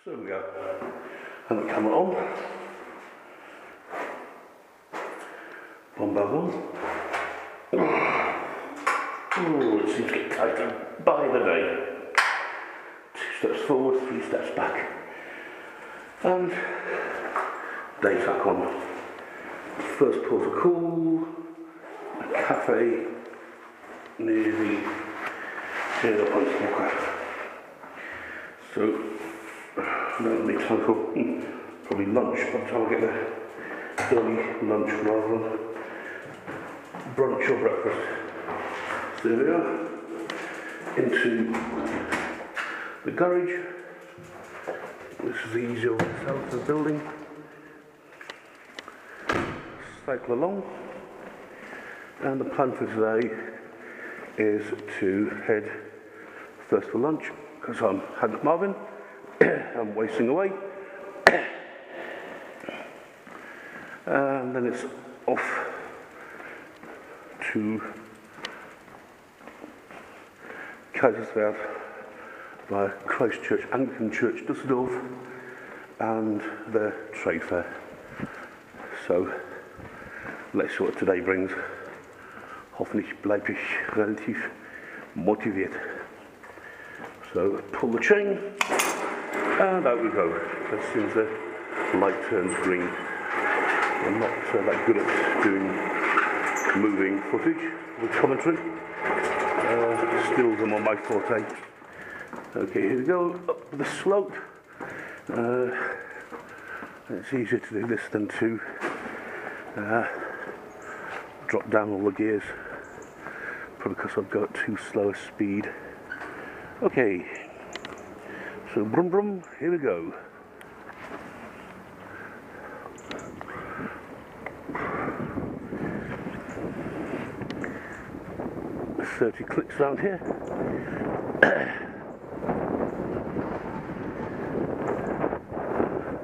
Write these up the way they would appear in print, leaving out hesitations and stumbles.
So we go. And the camera on. One by one. Oh, it seems to get tighter by the day. 2 steps forward, 3 steps back. And day track on. First port of call, a cafe near the Taylor Point Smoker. So that'll be time for probably lunch by the time I get there. Early lunch rather than brunch or breakfast. So there we are, into the garage. This is the easier way south of the building. Cycle along, and the plan for today is to head first for lunch because I'm Hank Marvin. I'm wasting away. And then it's off to Kaiserswerth via Christchurch Anglican Church Dusseldorf and the trade fair. So let's see what today brings. Hoffentlich bleibe ich relativ motiviert. So pull the chain and out we go as soon as the light turns green. I'm not that good at doing moving footage with commentary. Stills are more my forte. Okay, here we go, up the slope. It's easier to do this than to drop down all the gears, probably because I've got too slow a speed. Okay, so brum brum, here we go. There's 30 clicks around here.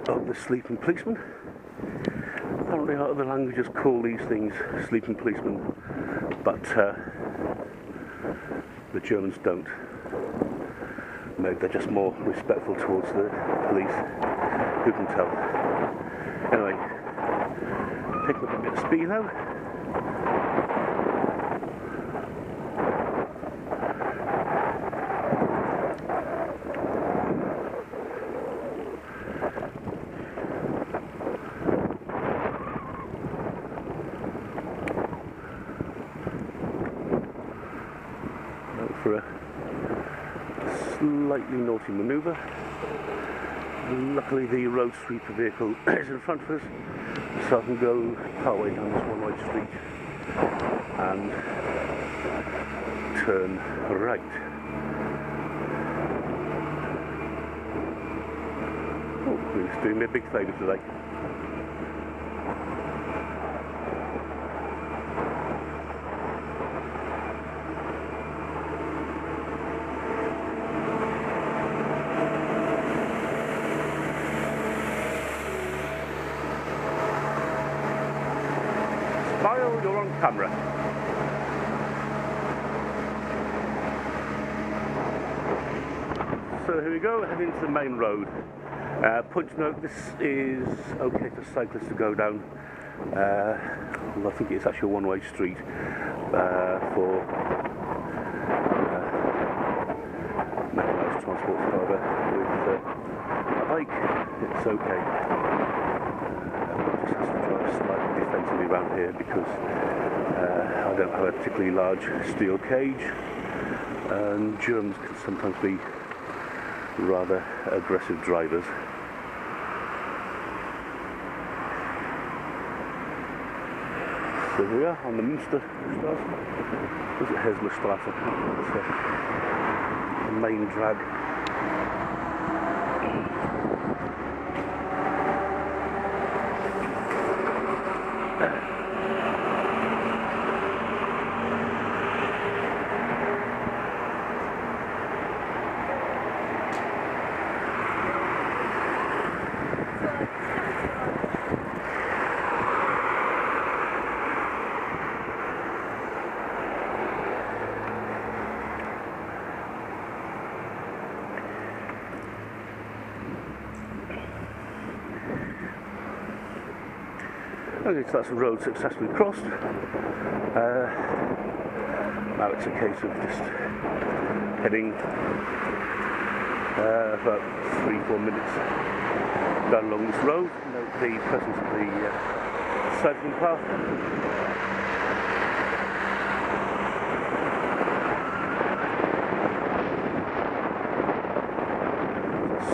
Of the sleeping policeman. Apparently other languages call these things sleeping policemen, but the Germans don't. Maybe they're just more respectful towards the police. Who can tell? Anyway, picking up a bit of speed now. For a slightly naughty manoeuvre. Luckily the road sweeper vehicle is in front of us, so I can go partway down this one-way street and turn right. Oh, he's doing me a big favour today. Smile, you're on camera. So here we go, heading to the main road. Point to note, this is okay for cyclists to go down. Well, I think it's actually a one-way street for mechanised transport. However, with a bike, it's okay. Just has to drive slightly defensively around here because I don't have a particularly large steel cage, and Germans can sometimes be rather aggressive drivers. So here we are on the Münsterstraße. Was it Heslerstraße? It's the main drag. Okay, so that's the road successfully crossed. Now it's a case of just heading about 3-4 minutes down along this road. Note the presence of the cycling path.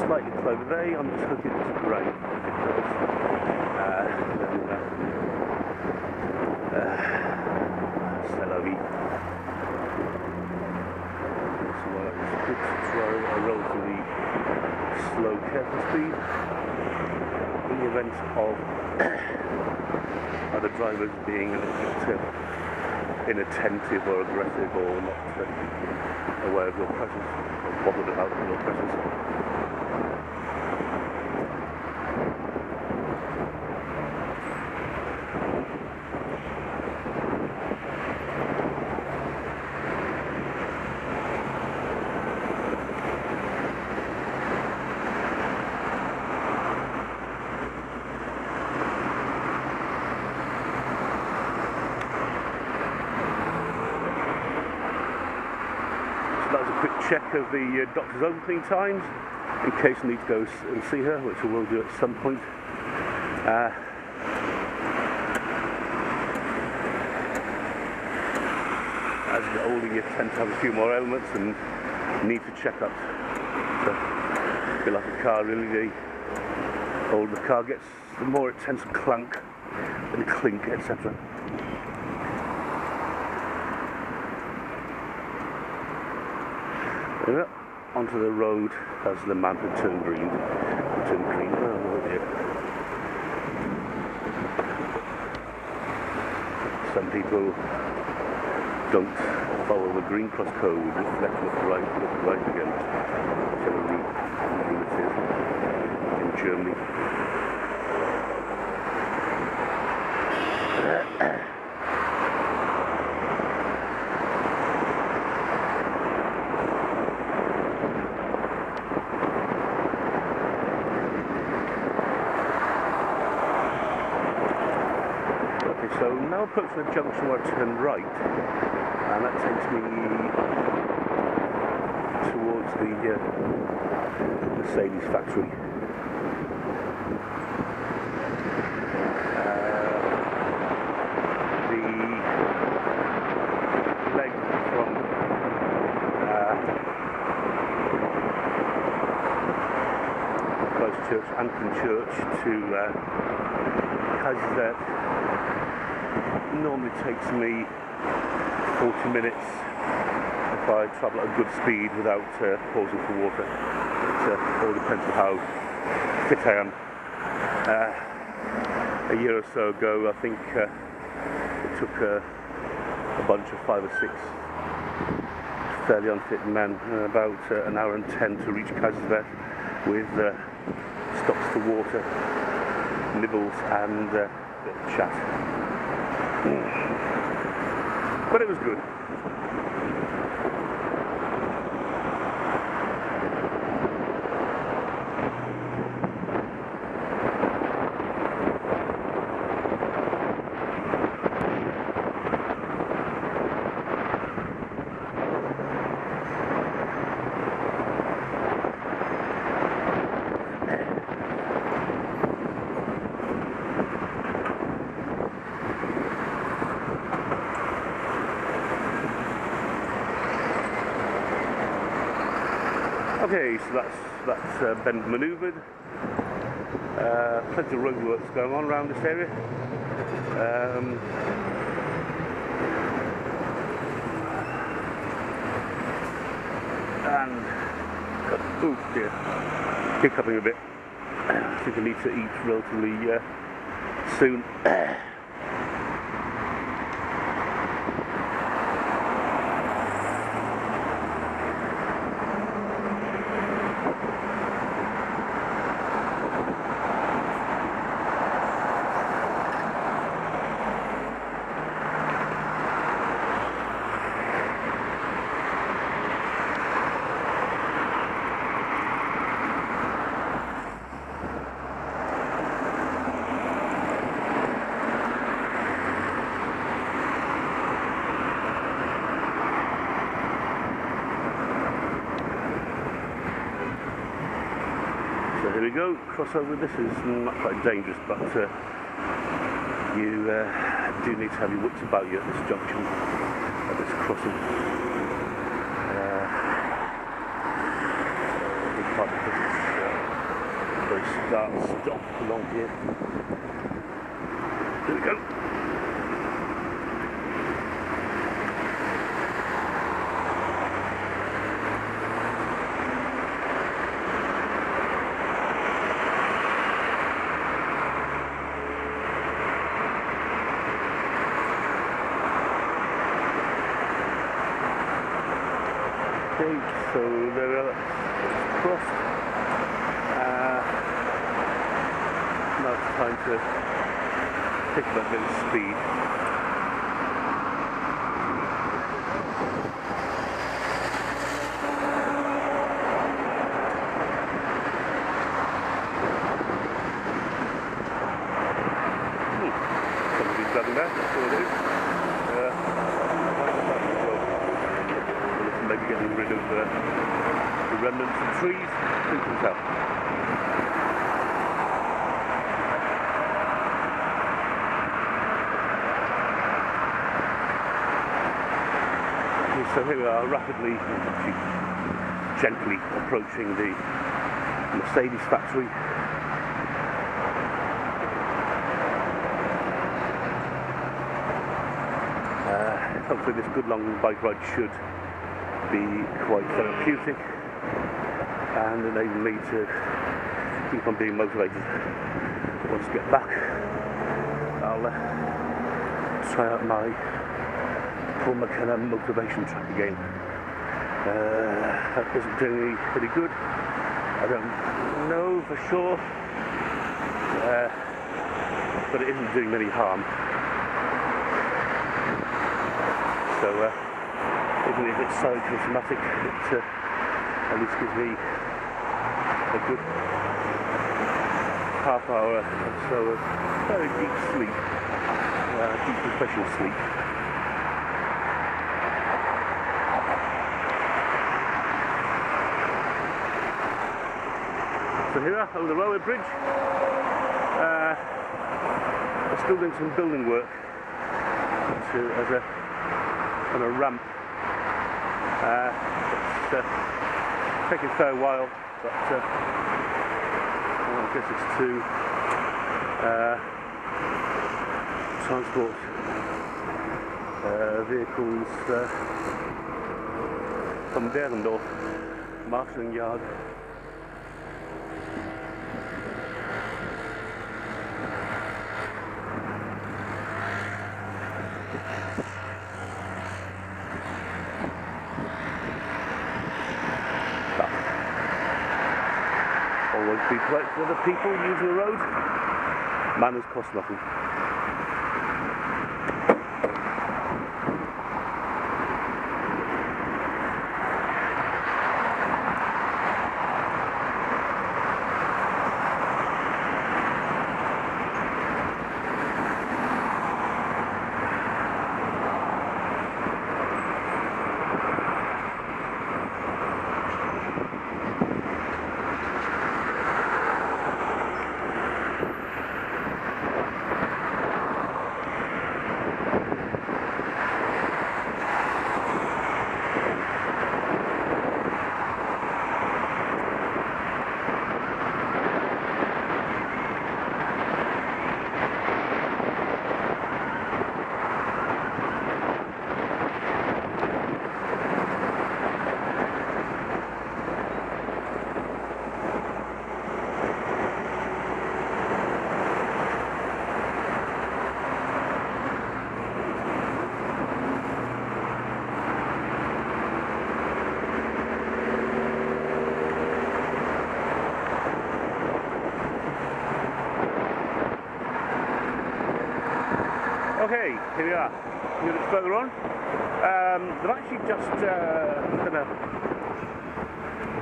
Slightly cloudy day. I'm just hoping it doesn't rain. If it does, c'est la vie. So it's good to drive a relatively slow, careful speed in the event of other drivers being a little bit inattentive or aggressive or not aware of your presence or bothered about your presence. That was a quick check of the doctor's opening times in case I need to go and see her, which I will do at some point. As you get older, you tend to have a few more ailments and need for checkups. So, a bit like a car, really. The older the car gets, the more it tends to clank and clink, etc. Yeah, onto the road as the man had turned green. Oh dear. Some people don't follow the green cross code, just left, look right again. Whichever route it is in Germany. So now approaching the junction where I turn right, and that takes me towards the Mercedes factory. The leg from Christchurch, Anglican Church to Kaiserslautern normally takes me 40 minutes if I travel at a good speed without pausing for water. It all depends on how fit I am. A year or so ago, I think it took a bunch of 5 or 6 fairly unfit men about an hour and 10 to reach Kaiserslautern with stops for water, nibbles and a bit of chat. But it was good. Okay, so that's bend manoeuvred. Plenty of roadworks going on around this area. And oh dear, hiccuping a bit. I think I need to eat relatively soon. So here we go, crossover. This is not quite dangerous, but you do need to have your wits about you at this junction, at this crossing. Because it's very start-stop along here. Here we go. Okay, so there are crossed. Now it's time to pick up a bit of speed. Somebody's driving there, that's all it is. Maybe getting rid of the remnants of trees, who can tell. Okay, so here we are, rapidly, gently approaching the Mercedes factory. Hopefully this good long bike ride should be quite therapeutic and enable me to keep on being motivated. Once I get back, I'll try out my Paul McKenna motivation track again. That isn't doing me pretty good. I don't know for sure, but it isn't doing me any harm. So even if it's psychosomatic, it at least gives me a good half hour or so of very deep sleep, deep professional sleep. So here we are, over the railway bridge. We're still doing some building work on a ramp. It's taking a fair while, but I guess it's to transport vehicles from Derendorf, marshalling yard. Always be polite to other people using the road. Manners cost nothing. Okay, here we are, a little bit further on. They've actually just done a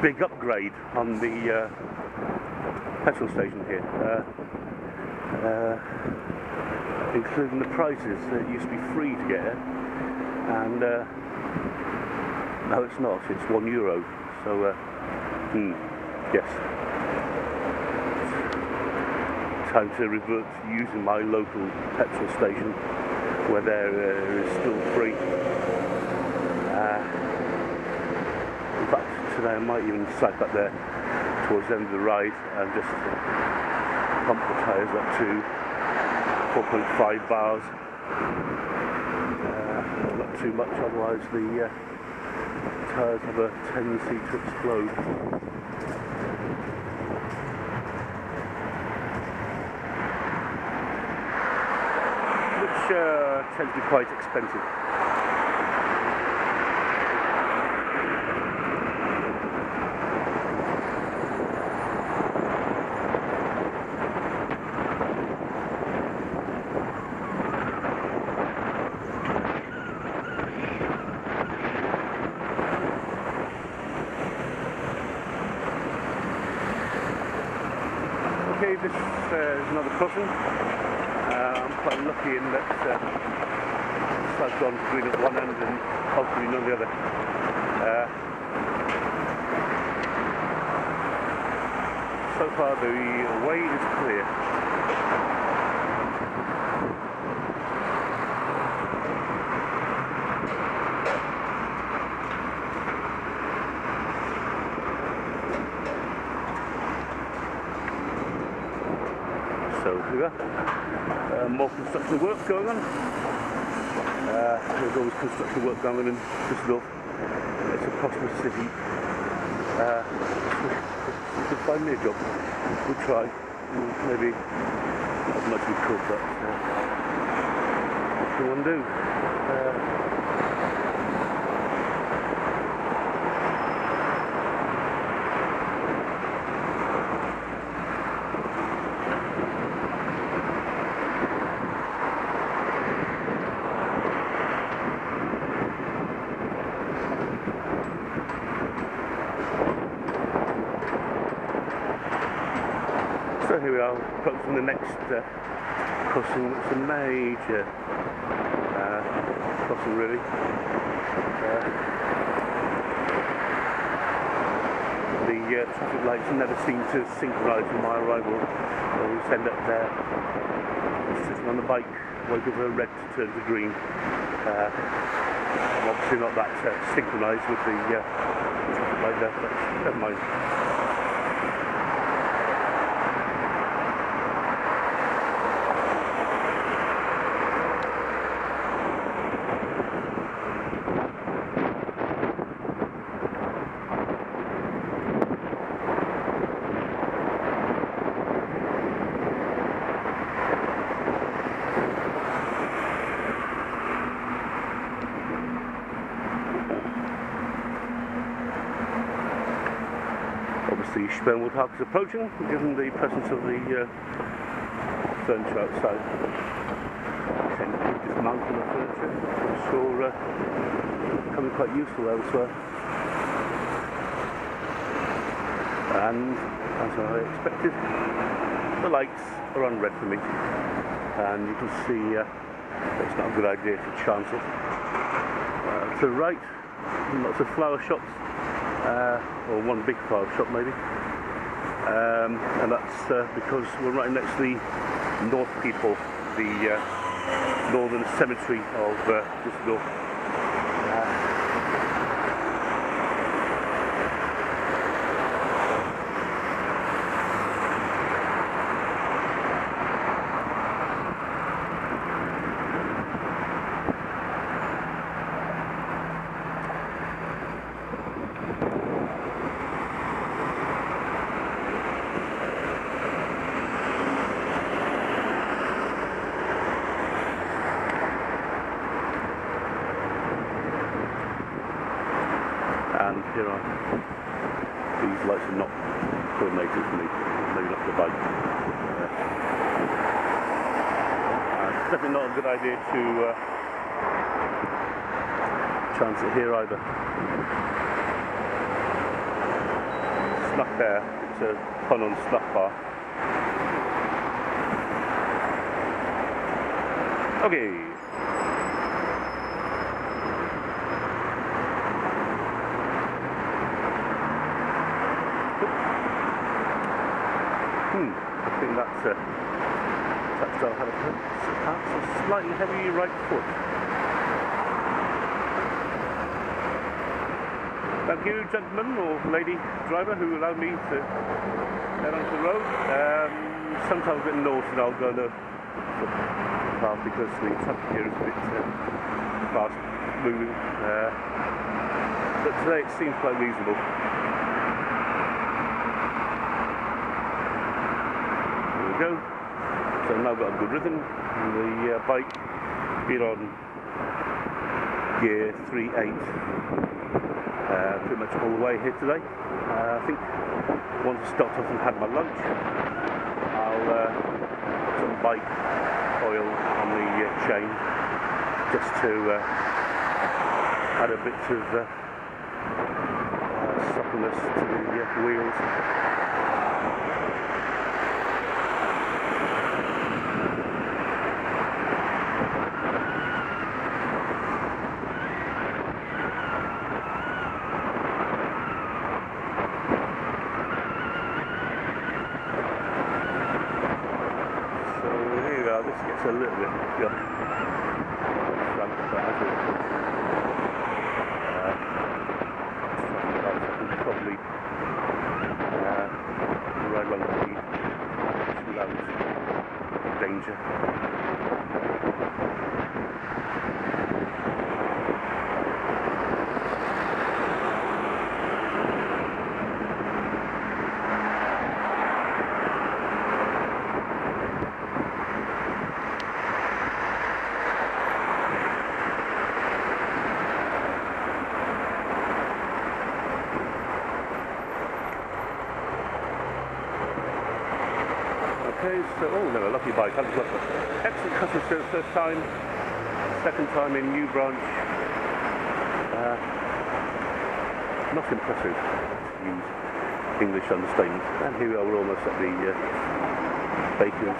big upgrade on the petrol station here, including the prices. It used to be free to get it, and no, it's not, it's €1. So, yes. time to revert to using my local petrol station where there is still free. In fact, today I might even cycle up there towards the end of the ride and just pump the tyres up to 4.5 bars. Not too much, otherwise the tyres have a tendency to explode. Which tends to be quite expensive. Okay, this is another crossing. I'm quite lucky in that I've gone green at one end and off green on the other. So far the way is clear. So here we are. More construction work going on. There's always construction work going on in Düsseldorf. It's a prosperous city. You could find me a job. We'll try. Maybe not as much as we could, but what can one do? So here we are, approaching the next crossing. It's a major crossing really. The traffic lights never seem to synchronise with my arrival. I always end up there, sitting on the bike, waiting for a red to turn to green. I'm obviously not that synchronised with the traffic light there, but never mind. Obviously Sperrnwood Park is approaching, given the presence of the furniture outside. I tend to dismantle the furniture, I'm sure can be quite useful elsewhere. And as I expected, the lights are on red for me, and you can see it's not a good idea to chance it. To the right, lots of flower shops. Or one big flower shop maybe, and that's because we're right next to the North People, the northern cemetery of Düsseldorf. And here are these lights are not coordinated for me, maybe not for the bike. It's definitely not a good idea to chance it here either. Snuff there, it's a pun on snuff bar. Okay. I think that's Textile had perhaps a slightly heavy right foot. Thank you, gentleman or lady driver, who allowed me to head onto the road. Sometimes a bit naughty and I'll go on the path because the traffic here is a bit fast moving. But today it seems quite reasonable. There we go. So I've now got a good rhythm. The bike being on gear 3.8. Pretty much all the way here today. I think once I stopped off and had my lunch, I'll put some bike oil on the chain just to add a bit of suppleness to the wheels. This gets a little bit rough. I can probably ride along the beach without danger. Okay, so, oh no, a lucky bike. I've got excellent customer service first time, second time in New Branch. Not impressive, to use English understatement. And here we are, we're almost at the Baker's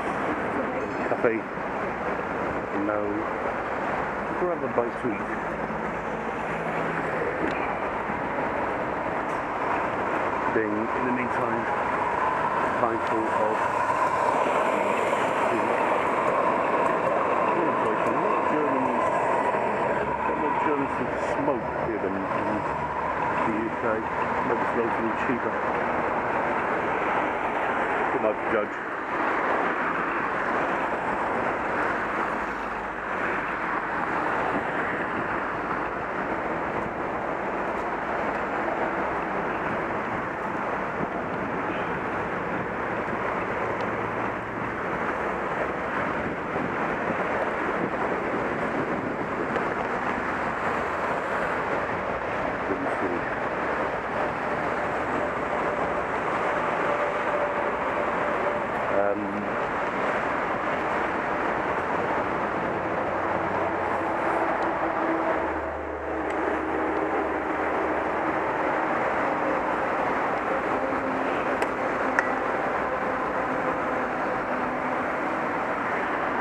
Cafe. Now, grab a bite to eat. Being, in the meantime, mindful of Germans smoke here in the UK. Maybe it's relatively cheaper. Good night, Judge.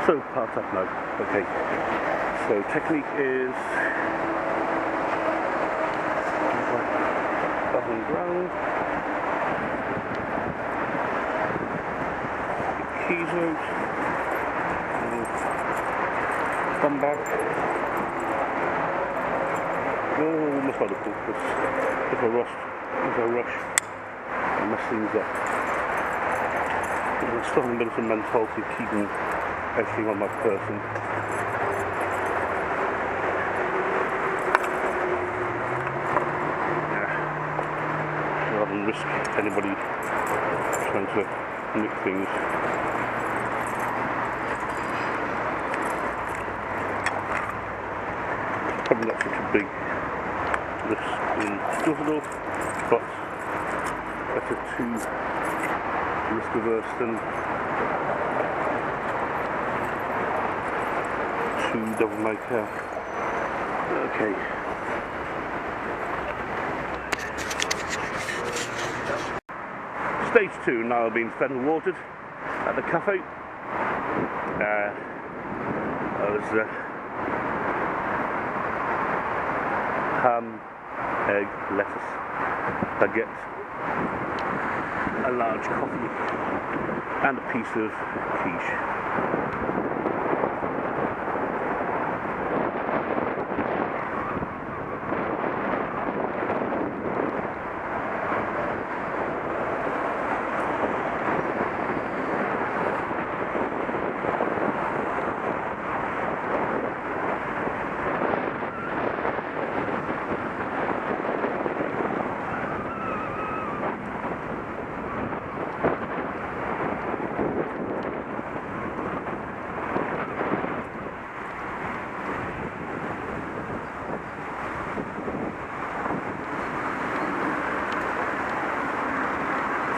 So parked up now. Okay. So technique is above and ground. Keys out. Come back. Oh, methodical. If I rush, I mess things up. I'm still in a bit of mentality keeping everything on my person. Yeah. Rather than risk anybody trying to nick things. Probably not such a big risk in Dusseldorf, but better to risk averse than double my car. Okay. Stage 2 now being fed and watered at the cafe. There's ham, egg, lettuce, baguette, a large coffee and a piece of quiche.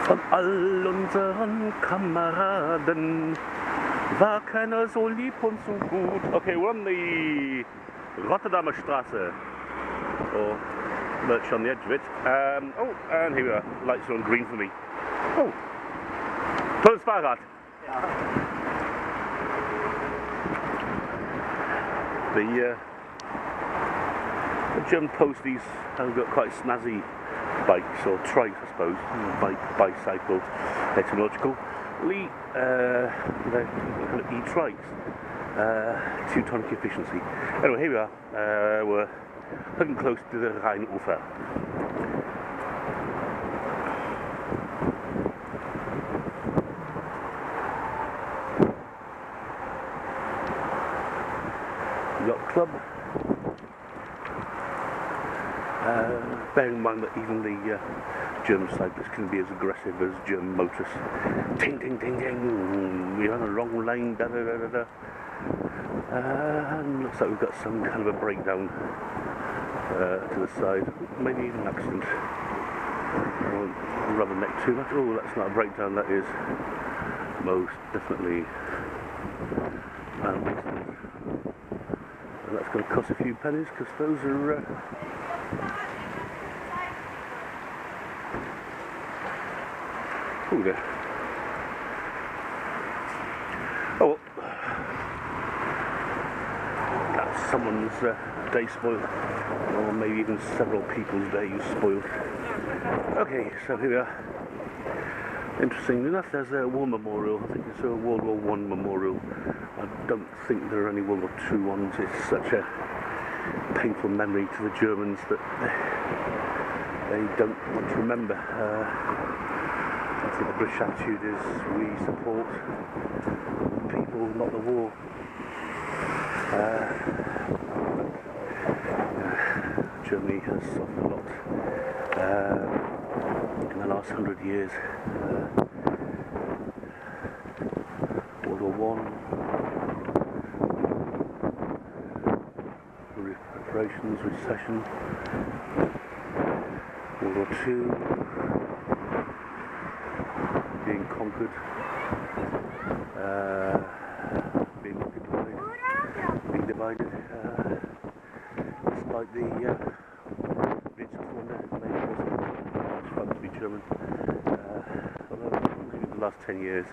Von all unseren Kameraden war keiner so lieb und so gut. Okay, we're on the Rotterdamer Straße, or lurch on the edge of it. Oh, and here we are. Lights are on green for me. Oh, tolles Fahrrad. Ja. The German posties have got quite snazzy bikes, or trikes I suppose, bicycle, etymological. They're kind of e-trikes, two-tonic efficiency. Anyway, here we are, we're looking close to the Rheinufer. Yacht Club. Bearing in mind that even the German cyclists can be as aggressive as German motorists. Ting, ting, ting, ting, we're on a wrong lane, da da da da da. And looks like we've got some kind of a breakdown to the side, maybe even an accident. I won't rub the neck too much. Oh, that's not a breakdown, that is most definitely an accident. And that's going to cost a few pennies, because those are oh dear. Oh well. That's someone's day spoiled, or maybe even several people's days spoiled. Okay, so here we are. Interestingly enough, there's a war memorial. I think it's a World War I memorial. I don't think there are any World War II ones. It's such a painful memory to the Germans that they don't want to remember. I think the British attitude is we support people, not the war. Germany has suffered a lot in the last 100 years. World War I, reparations, recession, World War II, being conquered, being occupied, being divided, despite the British wonder, maybe it wasn't much fun to be German. Although maybe in the last 10 years,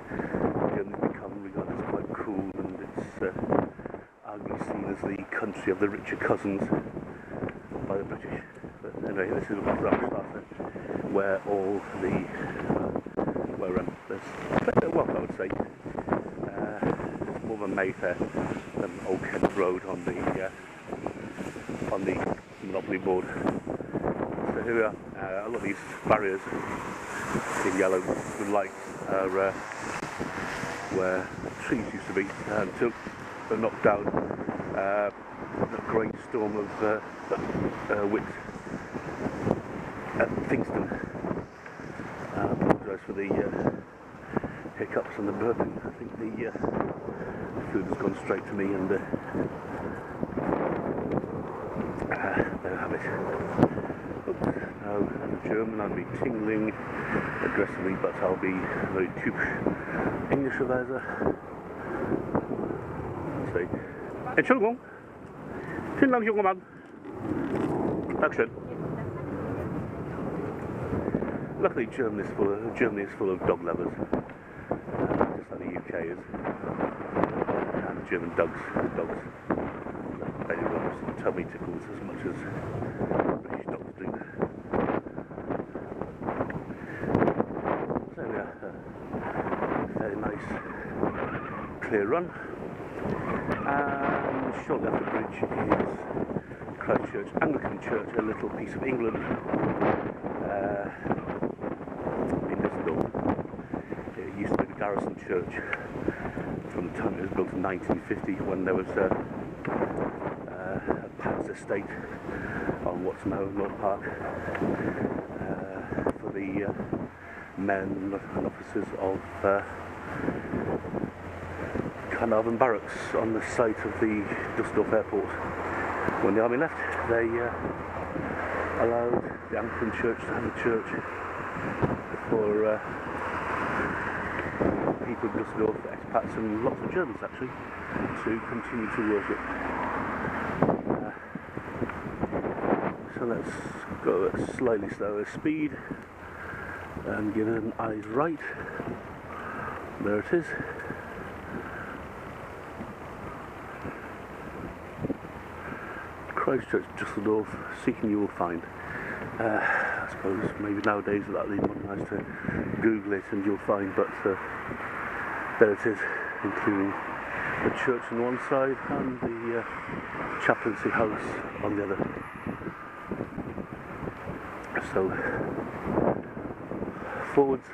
Germany's become regarded as quite cool, and it's arguably seen as the country of the richer cousins by the British. But anyway, this is Ramstrasse, where all the there's well, I would say it's more of a Mayfair than Old Kent Road on the Monopoly board. So here we are. A lot of these barriers in yellow with lights are where trees used to be until they're knocked down. A great storm of wind at Kingston. I apologise for the hiccups and the burping. I think the food has gone straight to me, and there I have it. Oops. Now, as a German, I'll be tingling aggressively, but I'll be very typisch Englischerweise. Say, Entschuldigung. Vielen Dank, junger Mann. Dankeschön. Luckily, Germany is full of dog lovers, just like the UK is. And German dogs, belly rubs and tummy tickles as much as British dogs do. So, very nice clear run. And shortly after the bridge is Christchurch Anglican Church, a little piece of England in Düsseldorf. It used to be the garrison church from the time it was built in 1950, when there was a palace estate on what's now North Park for the men and officers of Carnarvon Barracks on the site of the Düsseldorf airport. When the army left, they allowed the Anglican Church to have a church for people in Düsseldorf, expats and lots of Germans actually, to continue to worship. So let's go at slightly slower speed and give it an eyes right. There it is. Christchurch, Düsseldorf, seeking you will find. I suppose maybe nowadays that'd be nice to Google it and you'll find, but there it is, including the church on one side and the chaplaincy house on the other. So forwards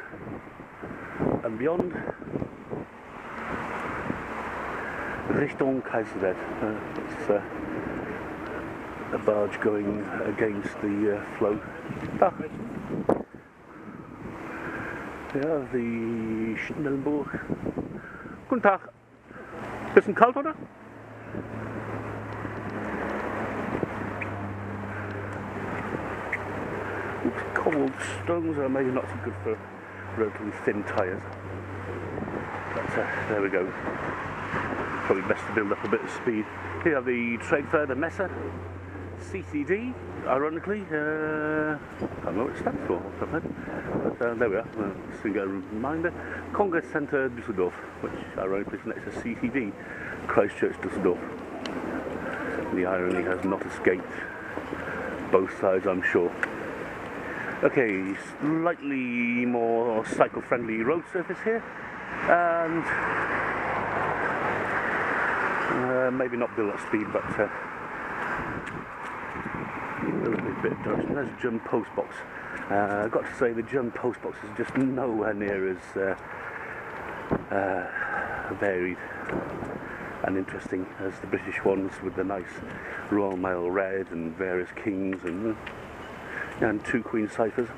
and beyond, Richtung Kaiserswerth. It's a barge going against the flow. Ja, the Schnellenburg. Guten Tag. Bisschen kalt, oder? Cobblestones are maybe not so good for relatively thin tyres. But there we go. Probably best to build up a bit of speed. Here you have the trade fair, the Messe. CCD, ironically, I don't know what it stands for, but there we are, soon get a reminder. Congress Centre Düsseldorf, which ironically is next to CCD, Christchurch Düsseldorf. The irony has not escaped both sides, I'm sure. Okay, slightly more cycle-friendly road surface here, and maybe not build at speed, but a bit of direction. There's a German post box. I've got to say the German post box is just nowhere near as varied and interesting as the British ones, with the nice Royal Mail red and various kings and two Queen ciphers.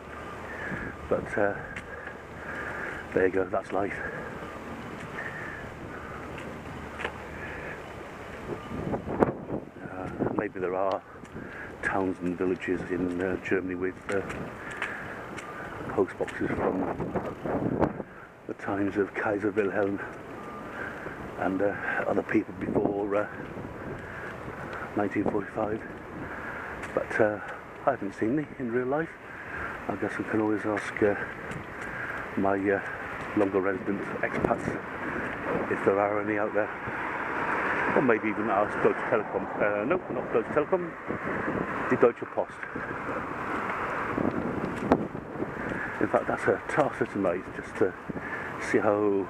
But there you go, that's life. Maybe there are towns and villages in Germany with post boxes from the times of Kaiser Wilhelm and other people before 1945, but I haven't seen any in real life. I guess I can always ask my longer resident expats if there are any out there. Or maybe even ask Deutsche Telekom. No, not Deutsche Telekom, the Deutsche Post. In fact, that's a task for tonight, just to see how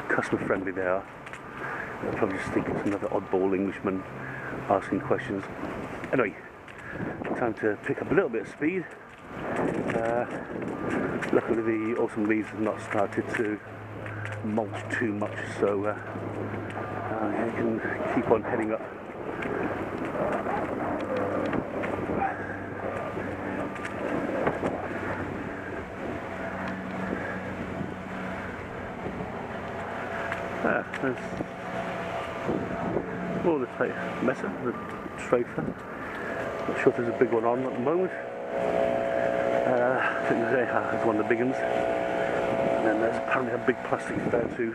customer friendly they are. They'll probably just think it's another oddball Englishman asking questions. Anyway, time to pick up a little bit of speed. Luckily the autumn leaves have not started to mulch too much, so you can keep on heading up. There's all the Messe, the trade fair. Not sure if there's a big one on at the moment. I think there's one of the big ones. And then there's apparently a big plastic fair too.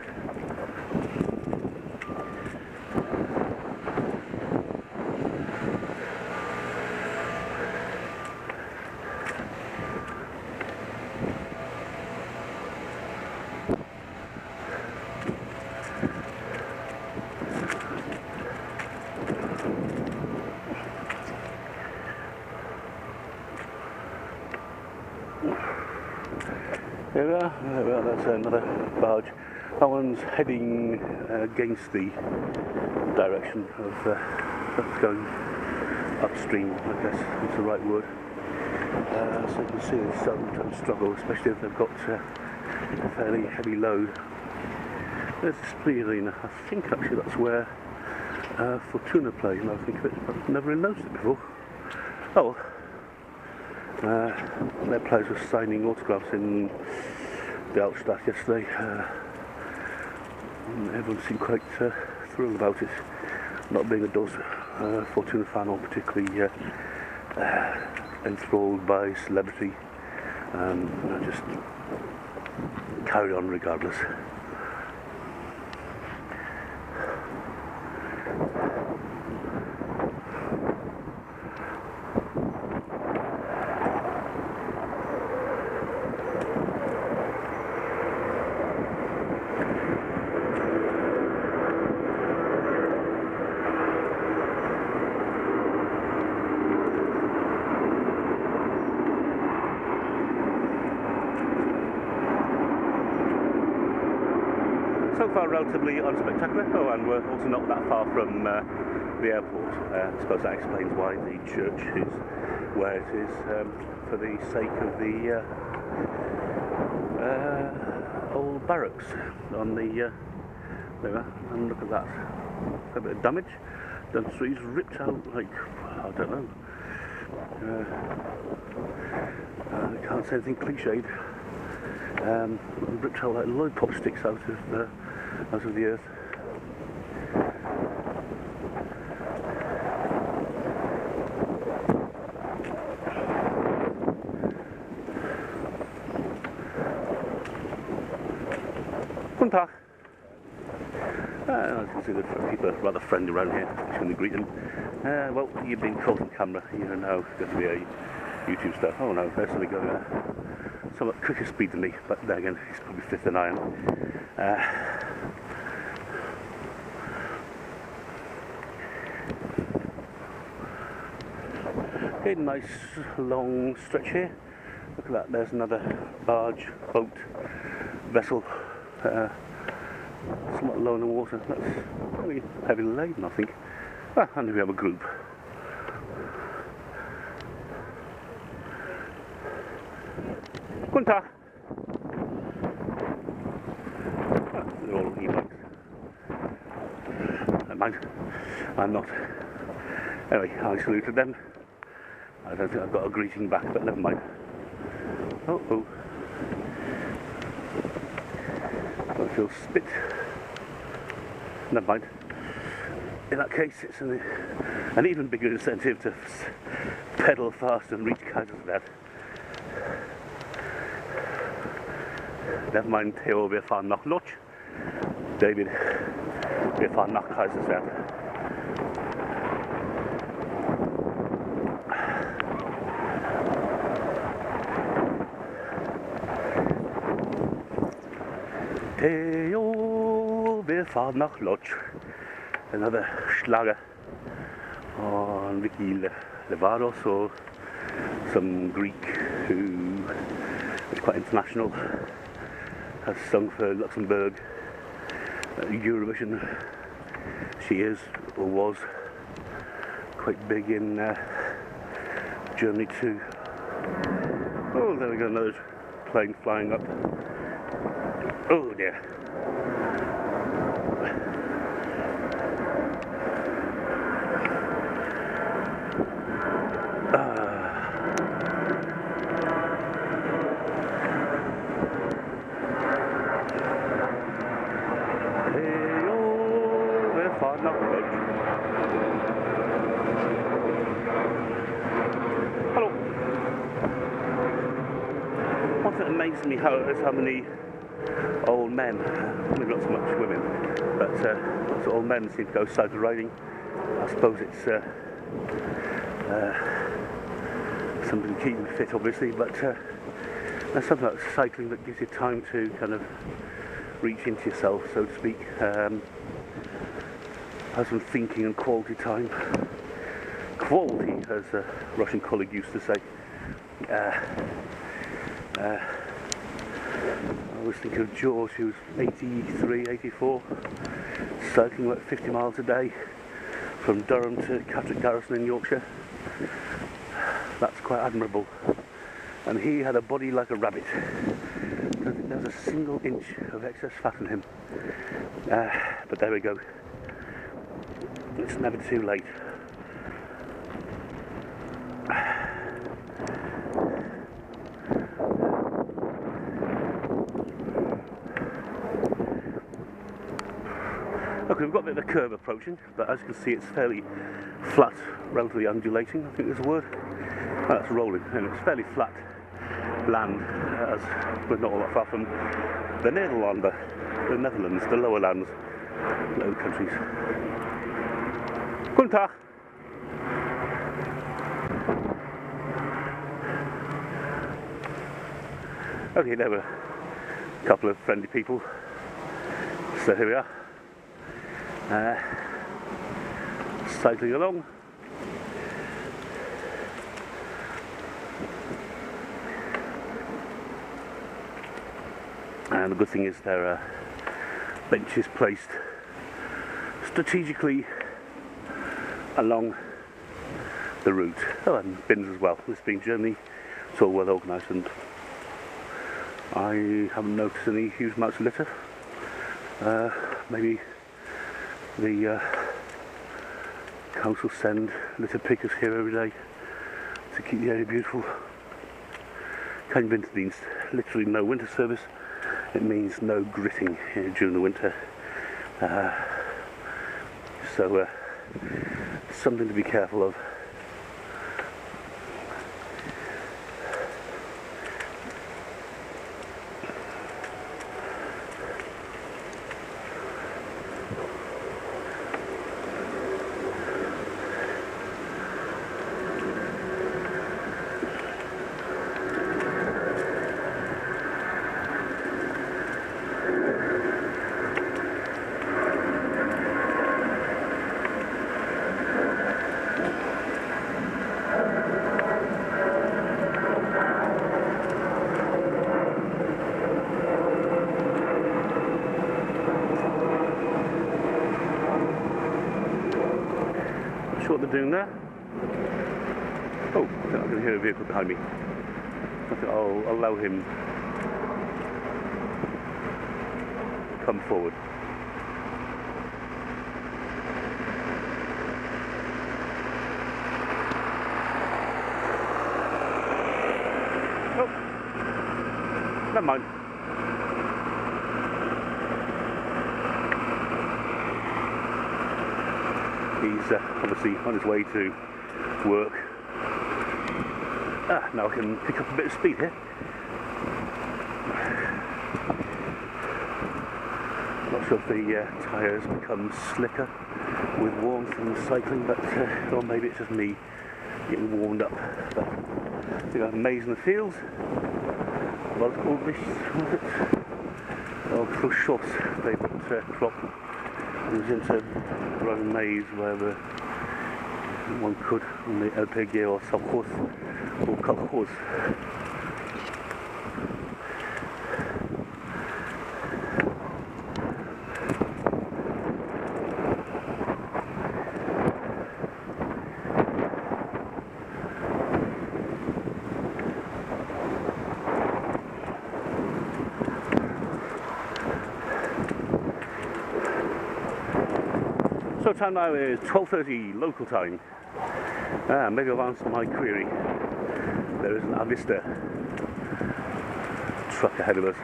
There we are, that's another barge. That one's heading against the direction of that's going upstream, I guess is the right word. So you can see they sometimes struggle, especially if they've got a fairly heavy load. There's this plea arena. I think actually that's where Fortuna play, now I think of it, but I've never really noticed it before. Oh well. Their players were signing autographs in the Altstadt yesterday. Everyone seemed quite thrilled about it, not being a DOS Fortuna fan or particularly enthralled by celebrity. Just carry on regardless. So far relatively unspectacular. Oh, and we're also not that far from the airport. I suppose that explains why the church is where it is, for the sake of the old barracks on the there we are, and look at that, a bit of damage. The trees ripped out like, I don't know, I can't say anything cliched. Ripped out like lollipop sticks out of the earth. Guten Tag. As you can see, the people are rather friendly around here, especially when they greet them. Well, you've been caught on camera. You're now going to be a YouTube star. Oh no, there's somebody going somewhat quicker speed than me, but then again, he's probably fifth than I am. Okay, nice long stretch here. Look at that, there's another barge, boat, vessel, somewhat low in the water. That's very heavily laden, I think. And we have a group. Guten Tag. They're all e-bikes. Never mind, I'm not. Anyway, I saluted them. I don't think I've got a greeting back, but never mind. Oh. I feel spit. Never mind. In that case, it's an even bigger incentive to pedal fast and reach Kaiserswerth. Never mind, Theo, wir fahren nach Lodz. David, wir fahren nach Kaiserswerth. Theo, wir fahren nach Lodz. Another Schlager on Vicky Levados, or some Greek who is quite international, has sung for Luxembourg, Eurovision. She is, or was, quite big in Germany too. Oh, there we go, another plane flying up. Oh dear. Hello. What amazes me is how many old men, maybe not so much women, but lots of old men seem to go cycle riding. I suppose it's something to keep them fit, obviously, but there's something about cycling that gives you time to kind of reach into yourself, so to speak. Have some thinking and quality time. Quality, as a Russian colleague used to say. I was thinking of George, who was 83, 84, cycling like 50 miles a day from Durham to Catterick Garrison in Yorkshire. That's quite admirable. And he had a body like a rabbit. I don't think there was a single inch of excess fat on him. But there we go. It's never too late. Okay, we've got a bit of a curve approaching, but as you can see it's fairly flat, relatively undulating, I think there's a word. Oh, that's rolling, and it's fairly flat land, as we're not all that far from the Netherlands, the lower lands, low countries. Guten Tag! Okay, there were a couple of friendly people, so here we are. Cycling along. And the good thing is there are benches placed strategically along the route. Oh, and bins as well. This being Germany, it's all well organised, and I haven't noticed any huge amounts of litter. Maybe the council send litter pickers here every day to keep the area beautiful. Kind of winter means literally no winter service. It means no gritting during the winter. So something to be careful of. What they're doing there. Oh, I think I can hear a vehicle behind me. I think I'll allow him to come forward. Oh, never mind. He's obviously on his way to work. Now I can pick up a bit of speed here. Not sure if the tyres become slicker with warmth and cycling, but or maybe it's just me getting warmed up. But I think I'm amazing the fields. What is called this? What is it? Oh, Khrushchev's favourite crop. It was into growing maize wherever one could on the LPG or Sovkhoz or Kolkhoz. So time now is 12:30 local time. Maybe I've answered my query. There is an Avista truck ahead of us.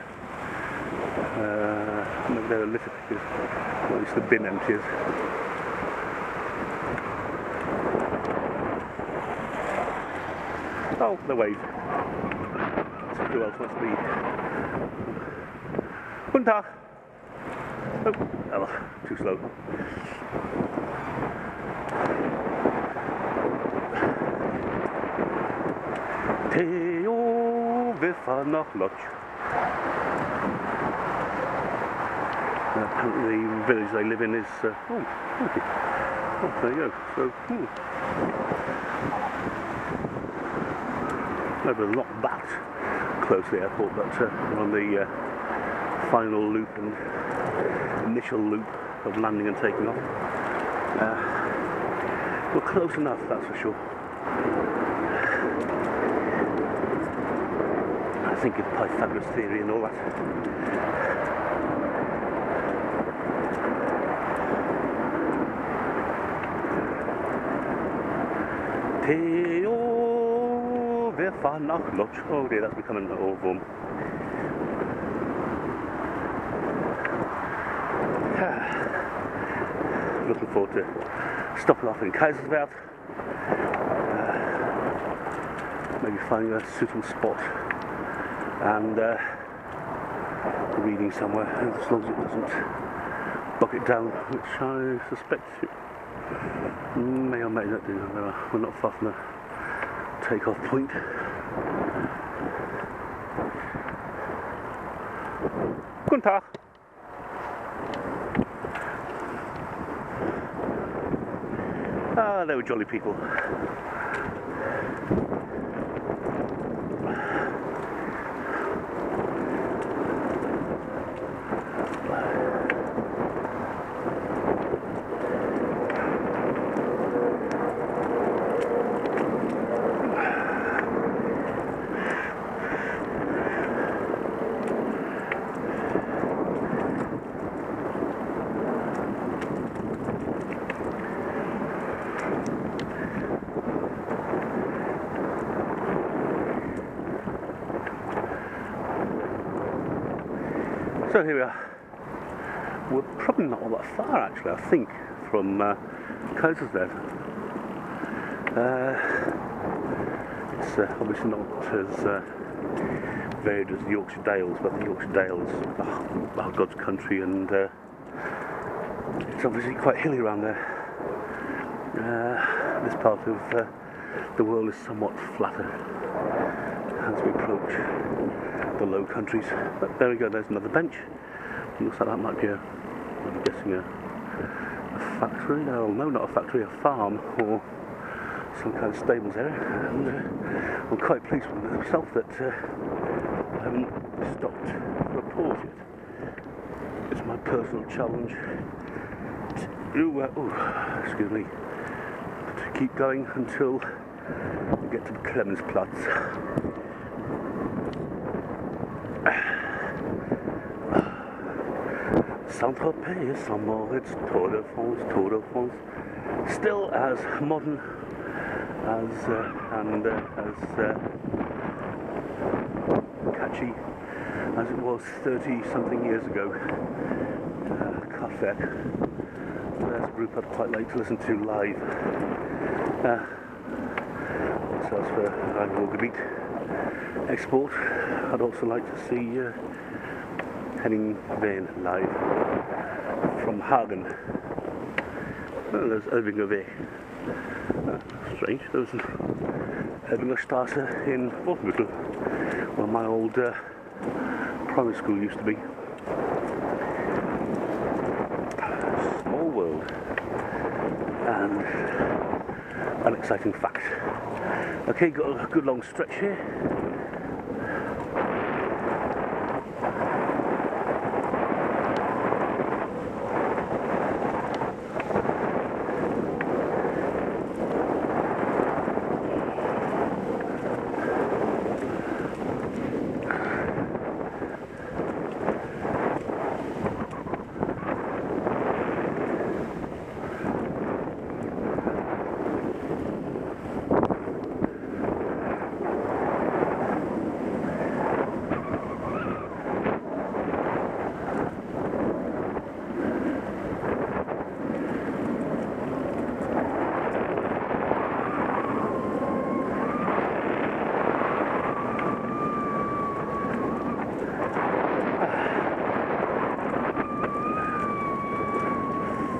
Maybe there are litter pickers, or at least the bin empties. Oh, they wave. So who else must be? Guten Tag. Oh, too slow. Theo, wir fahren nach Lodz. Apparently the village they live in is... oh, there you go. So, maybe not that close to the airport, but we're on the final loop and initial loop of landing and taking off. We're close enough, that's for sure. I think of Pythagoras theory and all that. Theo, wir fahren nach Lodz. Oh dear, that's becoming an ohrwurm. Looking forward to stopping off in Kaiserswerth. Maybe finding a suitable spot and reading somewhere, as long as it doesn't bog it down, which I suspect it may or may not do. We're not far from the takeoff point. Guten Tag. Ah, they were jolly people. So here we are. We're probably not all that far actually, I think, from Kaiserswerth. It's obviously not as varied as the Yorkshire Dales, but the Yorkshire Dales are God's country, and it's obviously quite hilly around there. This part of the world is somewhat flatter as we approach the Low Countries. But there we go, there's another bench. Looks like that might be I'm guessing a factory. Oh no, not a factory, a farm or some kind of stables area. And I'm quite pleased with myself that I haven't stopped for a pause yet. It's my personal challenge to, excuse me, to keep going until we get to the Clemensplatz. Saint-Tropez, Saint-Moritz, Tour de France, still as modern as and as catchy as it was 30-something years ago. Kraftwerk. There's a group I'd quite like to listen to live. So as for Rhein-Ruhr-Gebiet export, I'd also like to see Henning Wehn live from Hagen. Oh, there's Irvinger Weg. Strange, there's an Irvinger Straße in Wolfenbüttel, where my old primary school used to be. Small world. And an exciting fact. Okay, got a good long stretch here.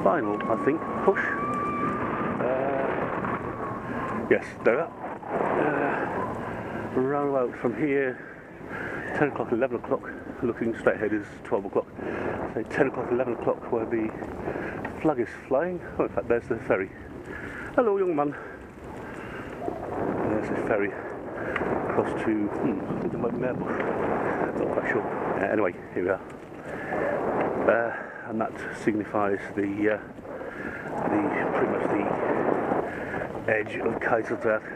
Final, I think, push. Yes, there. Round about from here, 10 o'clock, 11 o'clock, looking straight ahead is 12 o'clock. So 10 o'clock, 11 o'clock where the flag is flying. Oh, in fact, there's the ferry. Hello, young man. There's the ferry close to, I think it might be Merebush, not quite sure. Anyway, here we are. And that signifies the pretty much the edge of Kaiserswerth.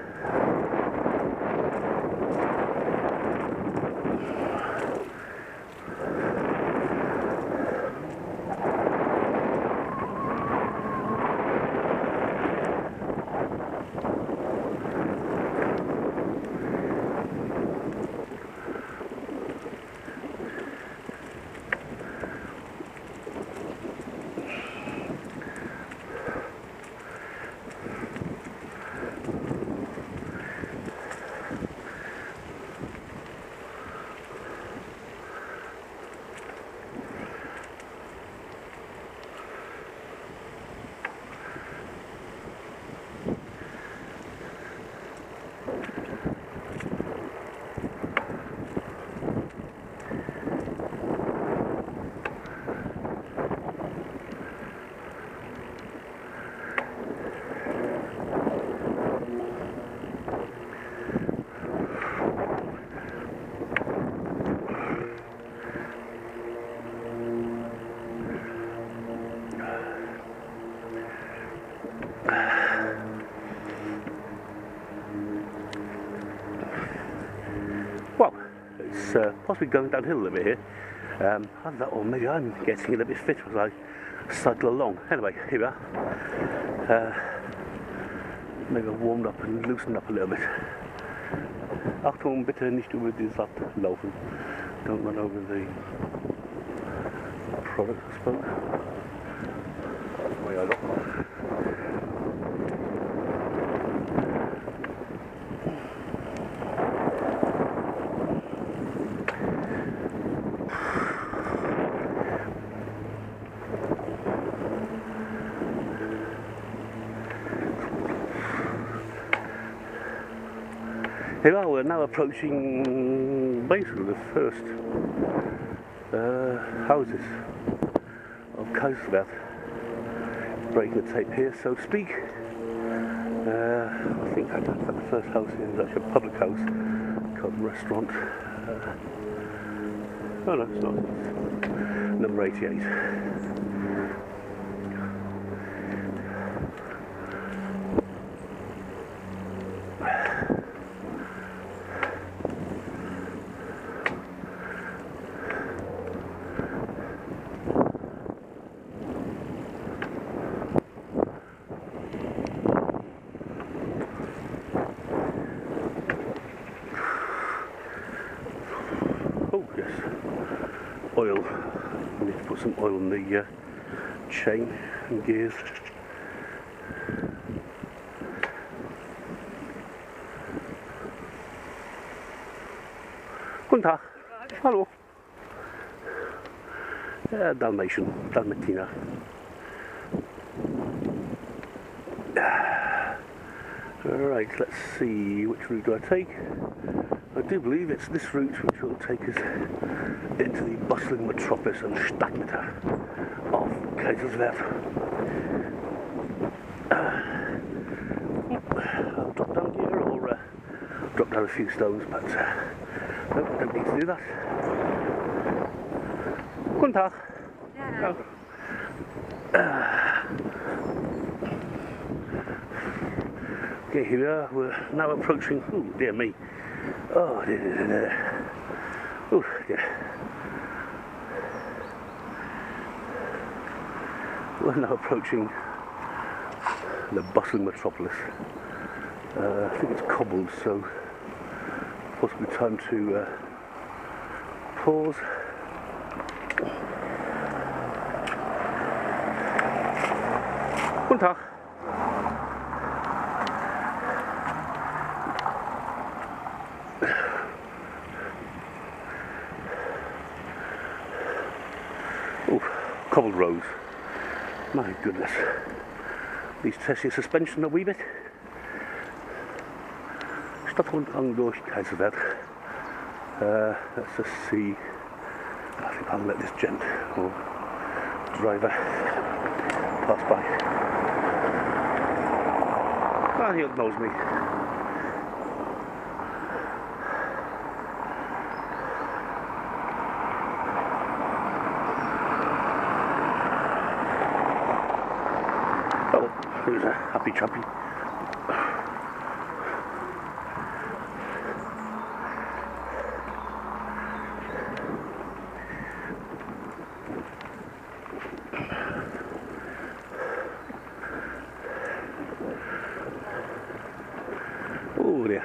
Well, it's possibly going downhill a little bit here. Either that or maybe I'm getting a little bit fit as I cycle along. Anyway, here we are. Maybe I've warmed up and loosened up a little bit. Achtung, bitte nicht über die Satt laufen. Don't run over the product, I suppose. Way I look. Here we are, we're now approaching basically the first houses of Kaiserswerth. Breaking the tape here, so to speak. I think that's the first house here is actually a public house called Restaurant. Oh no, it's not. It's number 88. Oh yes, oil. I need to put some oil in the chain and gears. Guten Tag. Hallo. Dalmatina. Alright, let's see, which route do I take? I do believe it's this route which will take us into the bustling metropolis and Stadtmitte of Kaiserswerth. I'll drop down here or drop down a few stones, but no, don't need to do that. Guten Tag. Yeah. Okay, here we are. We're now approaching. Oh dear me. Oh dear. Oh dear. We're now approaching the bustling metropolis. I think it's cobbled, so possibly time to pause. Guten Tag. Oh, cobbled roads. My goodness. These test your suspension a wee bit. Stadtrundgang durch Kaiserswerth. Let's just see. I think I'll let this gent or driver pass by. Ah, he knows me. There's a happy chappy. Oh dear.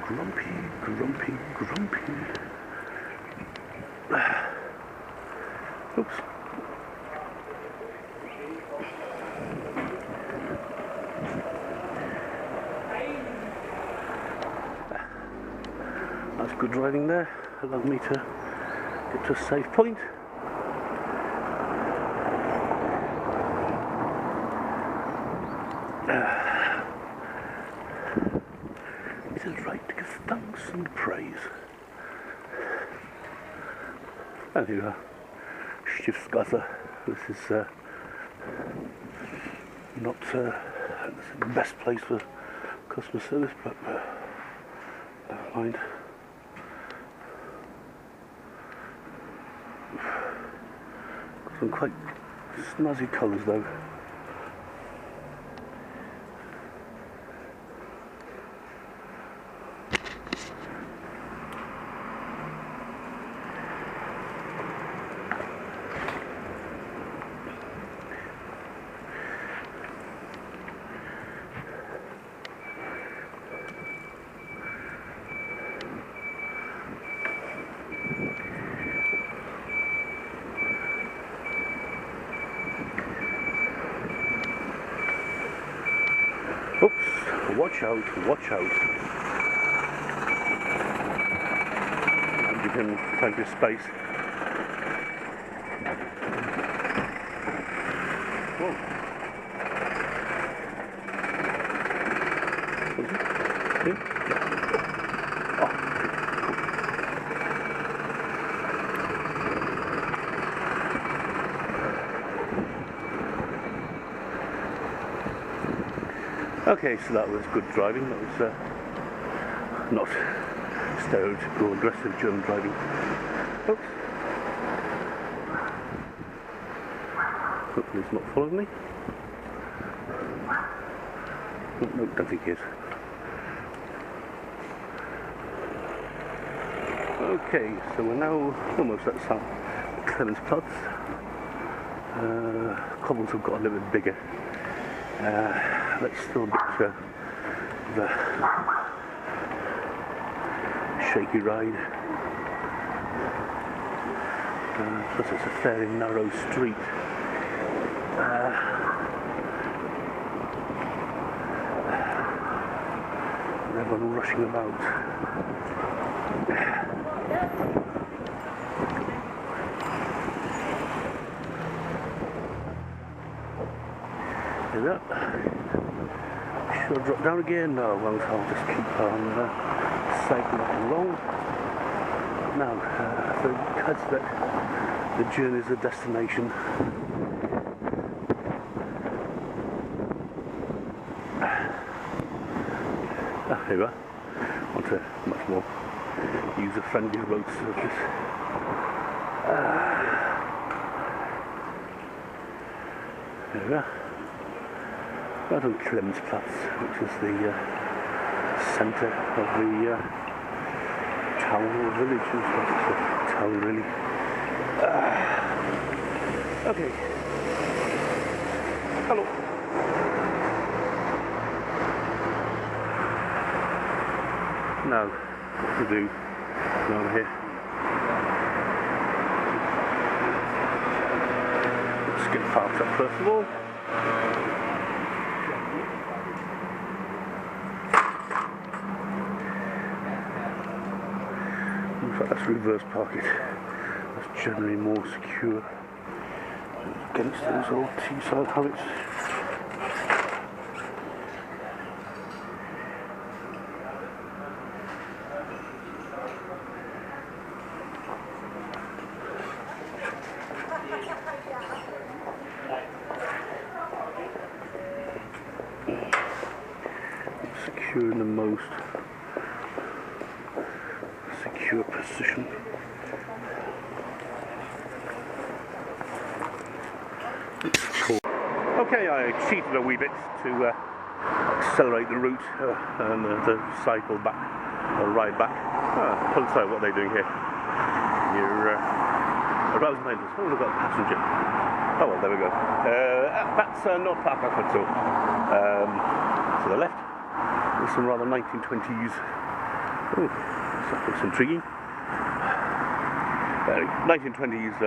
Grumpy, grumpy, grumpy. Oops. That's good driving there. Allowed me to get to a safe point. It is right to give thanks and praise. And here we are, Schiffsgasse. This is not the best place for customer service, but never mind. Got some quite snazzy colours though. Oops, watch out, watch out. I'll give him plenty of space. Whoa. Okay, so that was good driving. That was not stereotypical aggressive German driving. Oops. Hopefully he's not following me. No, don't think he is. Okay, so we're now almost at St. Clemensplatz. Cobbles have got a little bit bigger. Let's still get the shaky ride. Plus it's a fairly narrow street. And everyone rushing about. There we go. Should I drop down again? No, I won't. I'll just keep on cycling along. Now, so because the journey is a destination. Here we are. Onto a much more user-friendly road surface. There we are. Right on Clemensplatz, which is the centre of the town or village. It's a town, really. Okay. Hello. Now, what to do over here? Let's get parked up first of all. In fact, let's reverse park it. That's generally more secure against those old T-side habits. secure in the most secure position. Okay, I cheated a wee bit to accelerate the route and the cycle back, or ride back. Pull aside, what are they doing here? You're arousing my interest. Oh, look at the passenger. Oh well, there we go. That's North Park Hospital. To the left, there's some rather 1920s. Oh, that looks intriguing. 1920s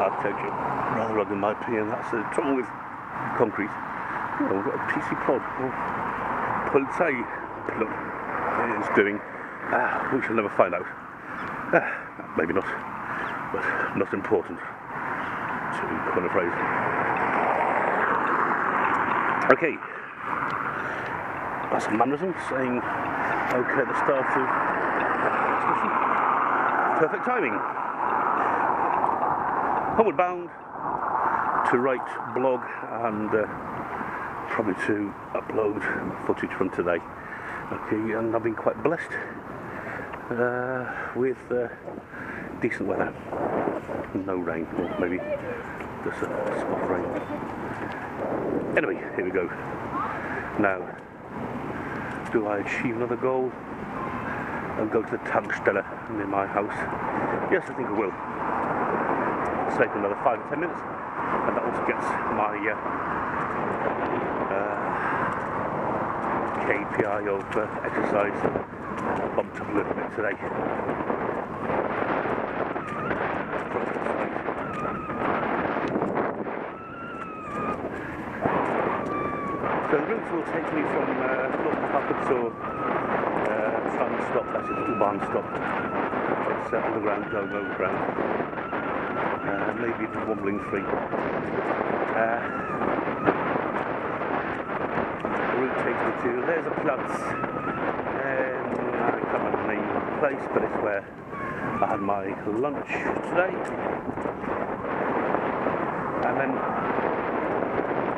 architecture, rather rugged in my opinion. That's the trouble with concrete. Oh, we've got a PC pod. Polizei plug is doing. We shall never find out. Maybe not, but not important to coin a phrase. Okay, that's a mannerism saying okay at the start of discussion. Perfect timing. Homeward bound to write blog and probably to upload footage from today. Okay, and I've been quite blessed with decent weather. No rain, or maybe just a spot of rain. Anyway, here we go. Now, do I achieve another goal and go to the Tankstelle near my house? Yes, I think I will. It'll take another 5 or 10 minutes, and that also gets my KPI of exercise bumped up a little bit today. So the route will take me from North Park to tram stop, that is U-Bahn stop. It's underground, going overground. Maybe even wobbling free. The route takes me to, there's a Platz. I can't remember the name of the place, but it's where I had my lunch today. And then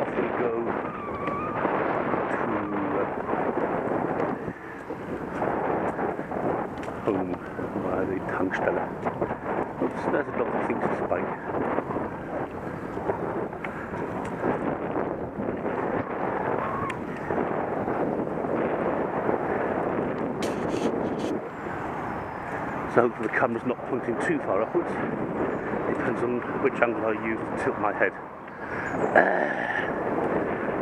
off we go home by the Tankstelle. Oops, there's a lot of things to spike. So hopefully the camera's not pointing too far upwards. Depends on which angle I use to tilt my head.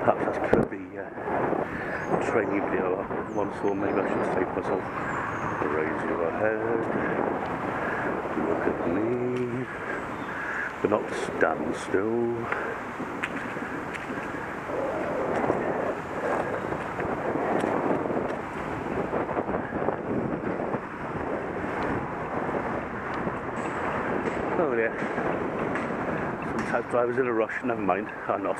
Perhaps that's for the training video once, or maybe I should say to myself, raise your head, look at me, but not stand still. Oh yeah, sometimes drivers in a rush, never mind, I'm not.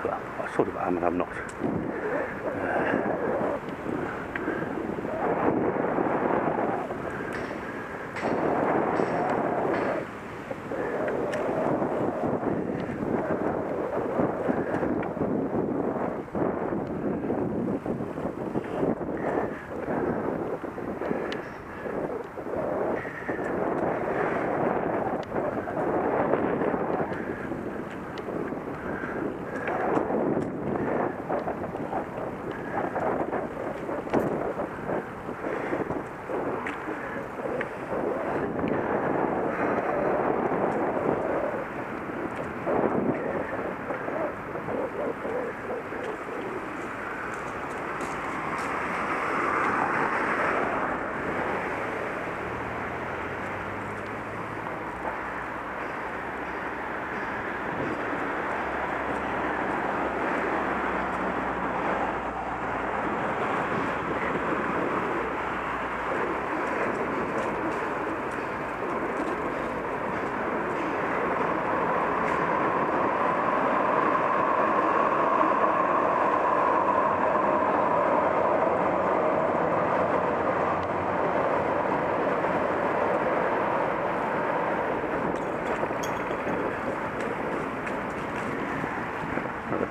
Well, I sort of am and I'm not.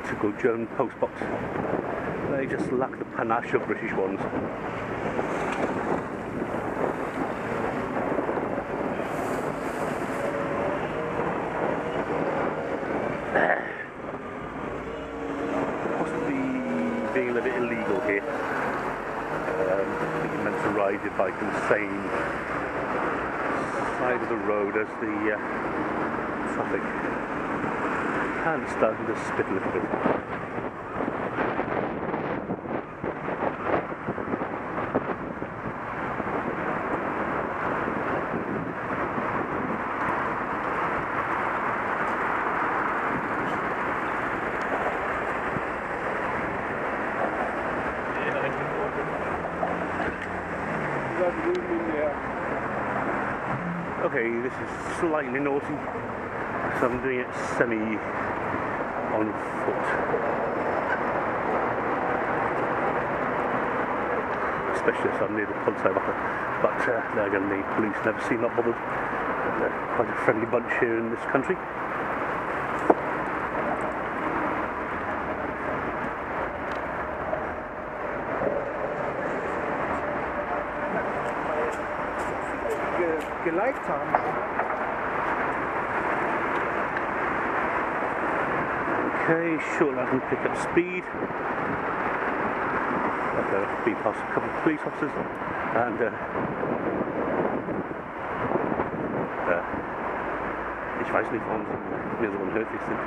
Typical German postbox. They just lack the panache of British ones. Possibly being a little bit illegal here. You're meant to ride your bike on the same side of the road as the traffic. And it's starting to spit a little bit. Okay, this is slightly naughty, so I'm doing it semi on foot. Especially if I'm near the pub side, but there again, the police never seem not bothered. They're quite a friendly bunch here in this country. Geliked haben. Okay, sure, I can pick up speed. I've been past a couple of police officers, and ich weiß nicht, warum sie mir so unhöflich sind.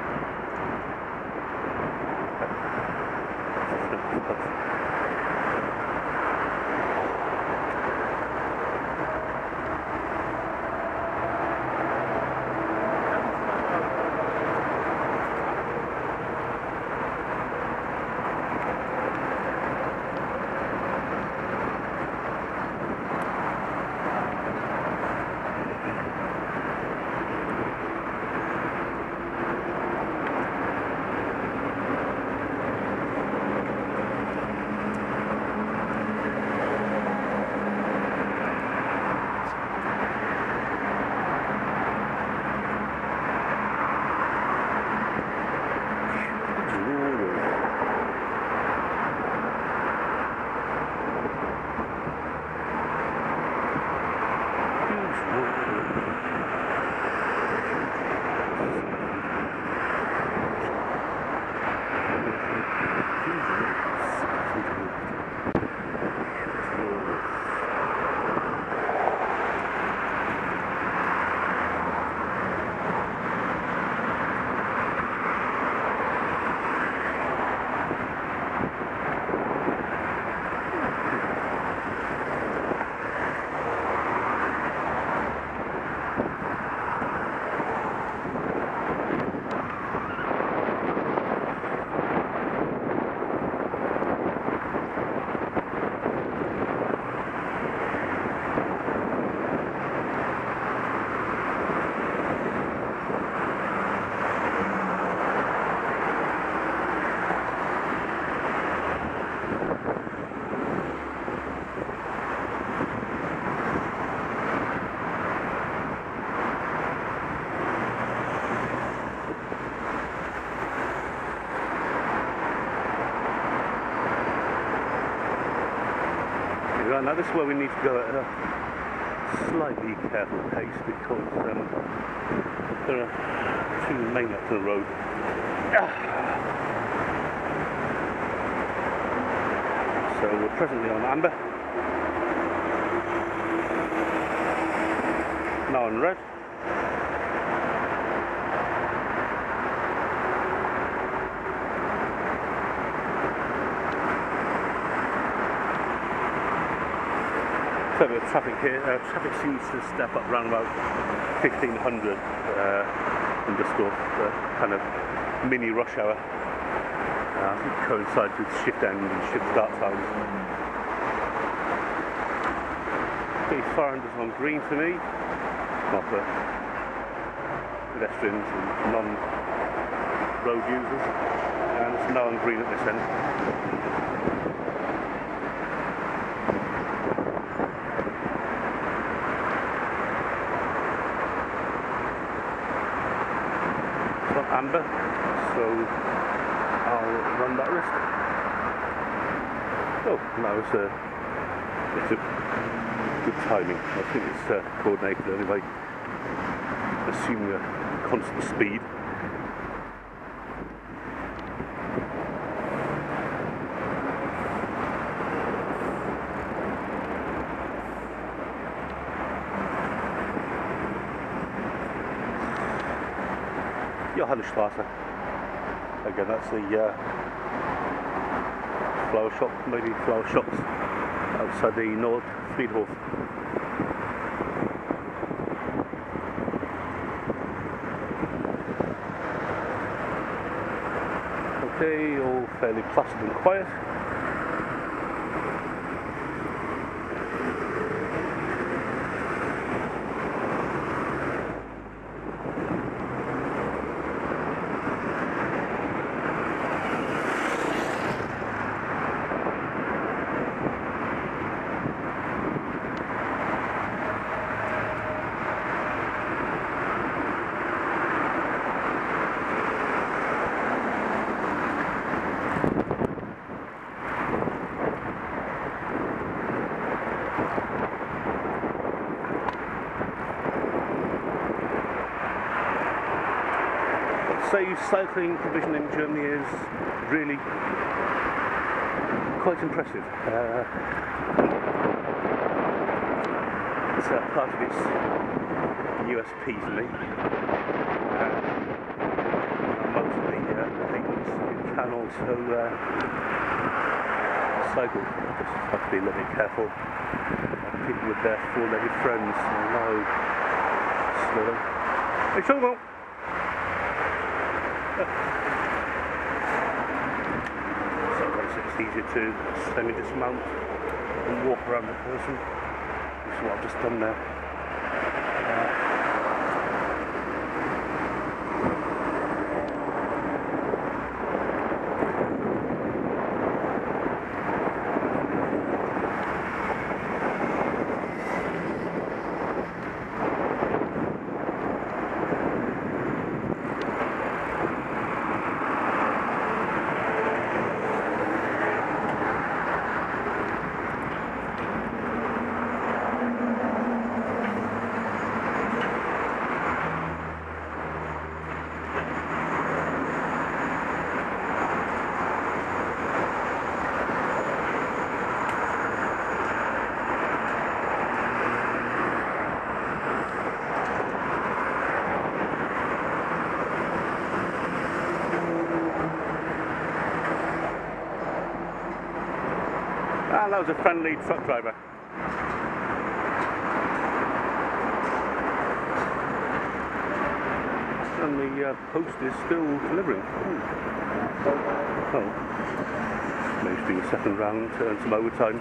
Now this is where we need to go at a slightly careful pace because there are two main ups on the road. So we're presently on amber, now on red. So the traffic here, traffic seems to step up around about 1500 in just off the kind of mini rush hour. I think it coincides with shift end and shift start times. Okay, far end is on green for me, not for pedestrians and non-road users, and it's now on green at this end. Amber, so I'll run that risk. Oh, no, it's a good timing. I think it's coordinated anyway, assuming a constant speed. Johannstrasse. Again, that's the flower shop, maybe flower shops outside the North Friedhof. Okay, all fairly placid and quiet. Say cycling provision in Germany is really quite impressive. It's part of its USP for me. Most of the things you can also cycle. Just have to be a little bit careful. People with their four-legged friends. No, slow down. Hey, show them. Sometimes it's easier to semi-dismount and walk around the person. This is what I've just done now. Ah, that was a friendly truck driver. And the post is still delivering. Oh, maybe doing a second round, earn some overtime.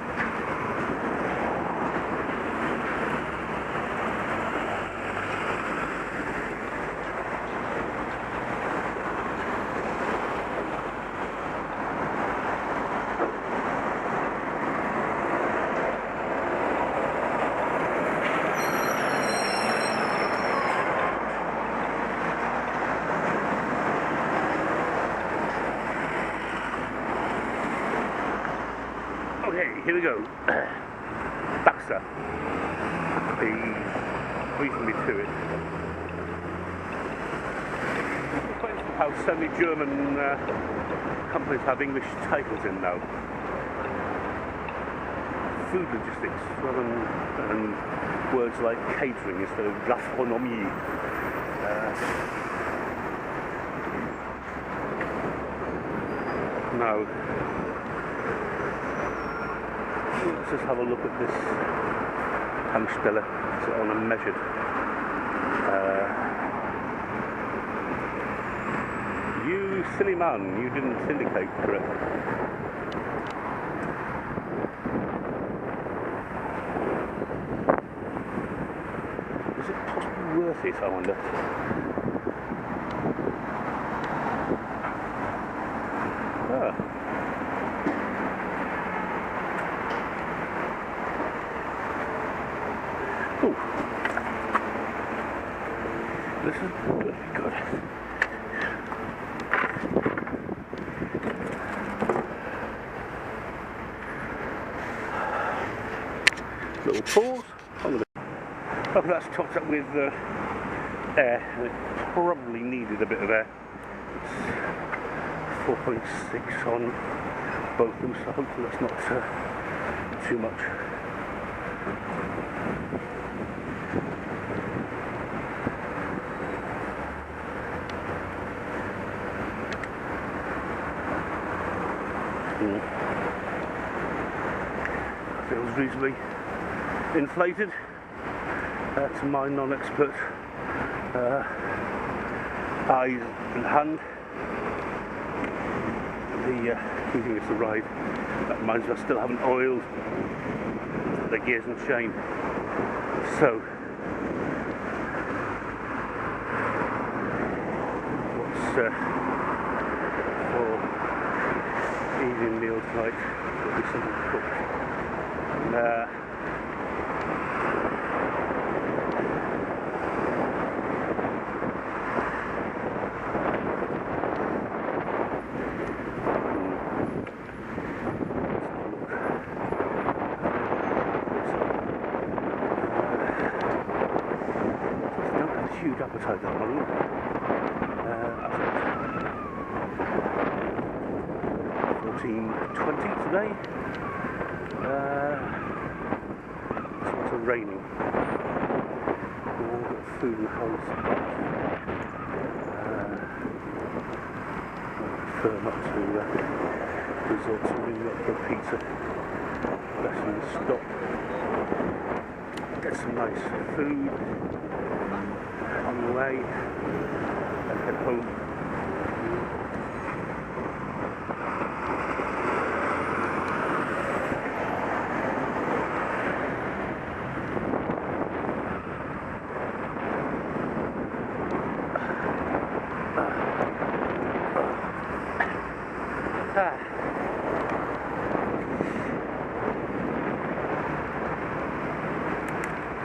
Okay, here we go. Baxter. He's briefing me to it. It's quite interesting how so many German companies have English titles in now. Food logistics, rather than words like catering instead of gastronomie. Now, let's just have a look at this Tankstelle. It's on a measured. You silly man, you didn't indicate correctly. Is it possibly worth it, I wonder? Ah. Oh, this is really good. pause. Okay, that's topped up with air, and it probably needed a bit of air. It's 4.6 on both of them, so hopefully that's not too much. Feels reasonably inflated to my non-expert eyes and hand. The key thing is the ride. That reminds me, I still haven't oiled the gears and chain, so what's for evening meal tonight will be something cooked. Huge appetite at the moment. 14:20 today. It's raining. Got food and whole supply. I prefer not to resort to ringing up for a pizza. Best to stop, get some nice food on the way and head home.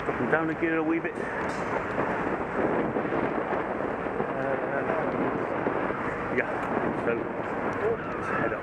Dropping down the gear a wee bit. Yeah, so let's head up.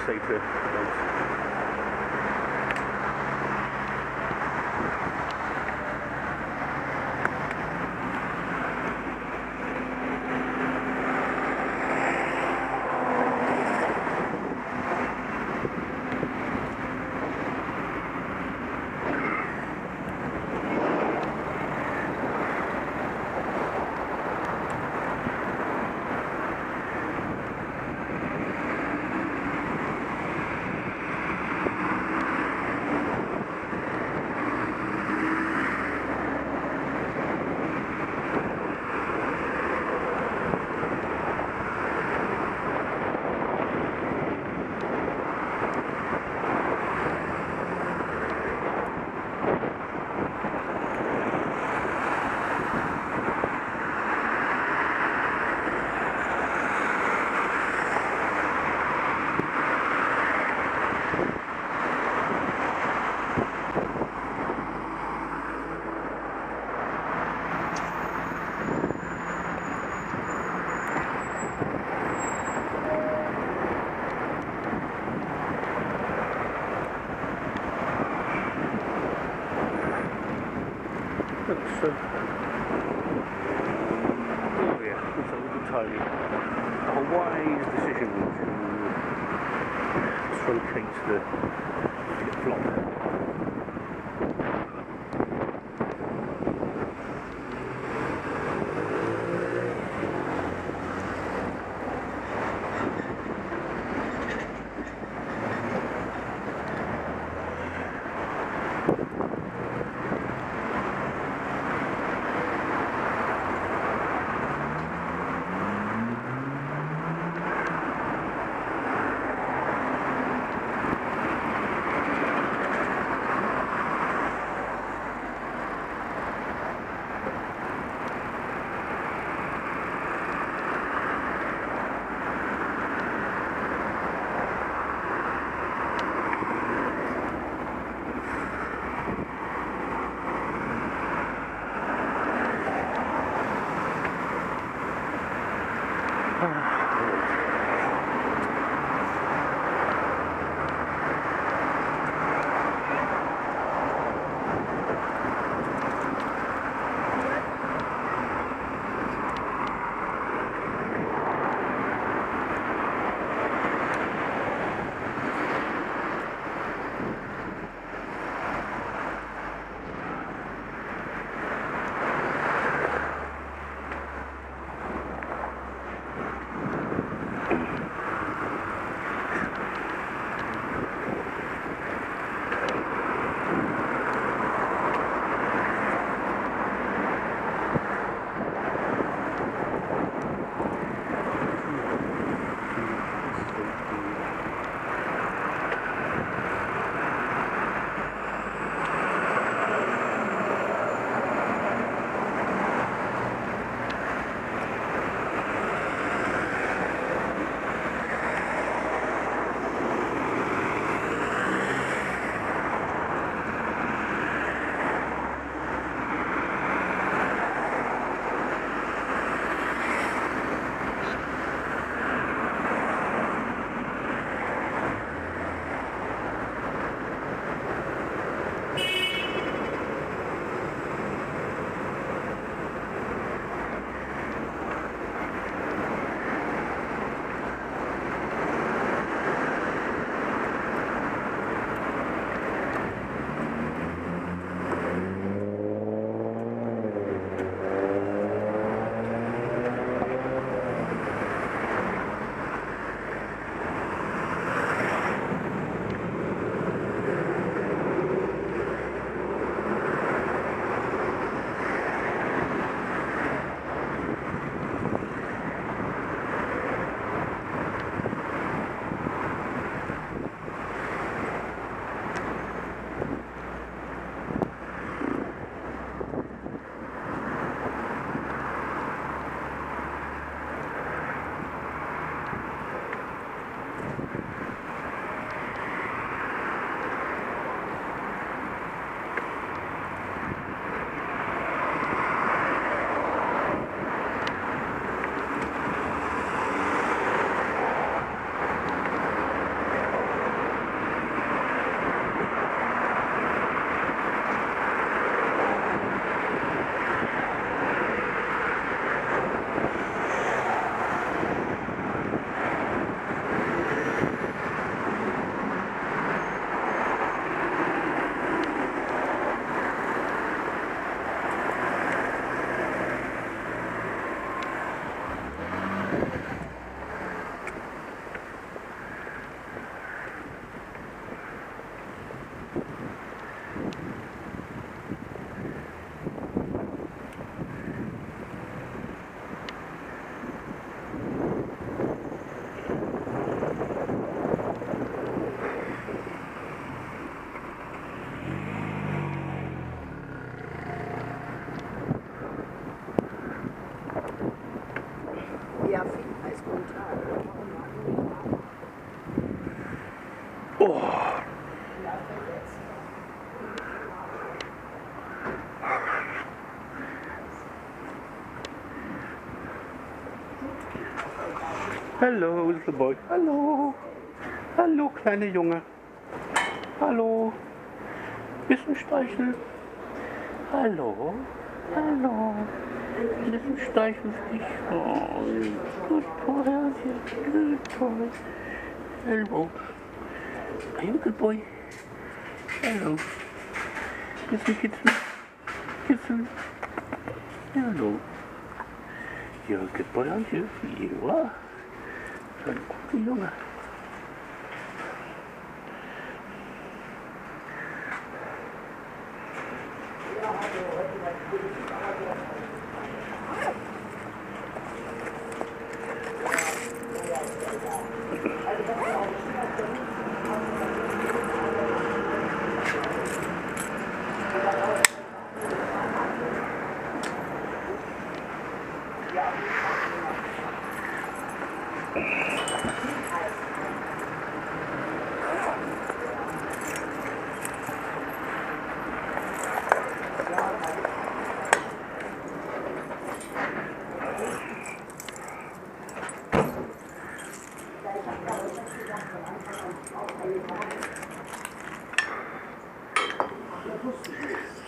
say to dogs. So, oh yeah, looks like a good timing. A wise decision to truncate the flip-flop. Ja, viel ist gut. Oh. Hallo, little boy. Hallo. Hallo, kleine Junge. Hallo. Bisschen streicheln. Hallo. Hallo. Bisschen streicheln dich. Oh, good boy. Good boy. Hello. Are you a good boy? Hello. Bisschen kitzeln. Kitzeln. Hello. You're a good boy, aren't you? You are. Ein guter Junge.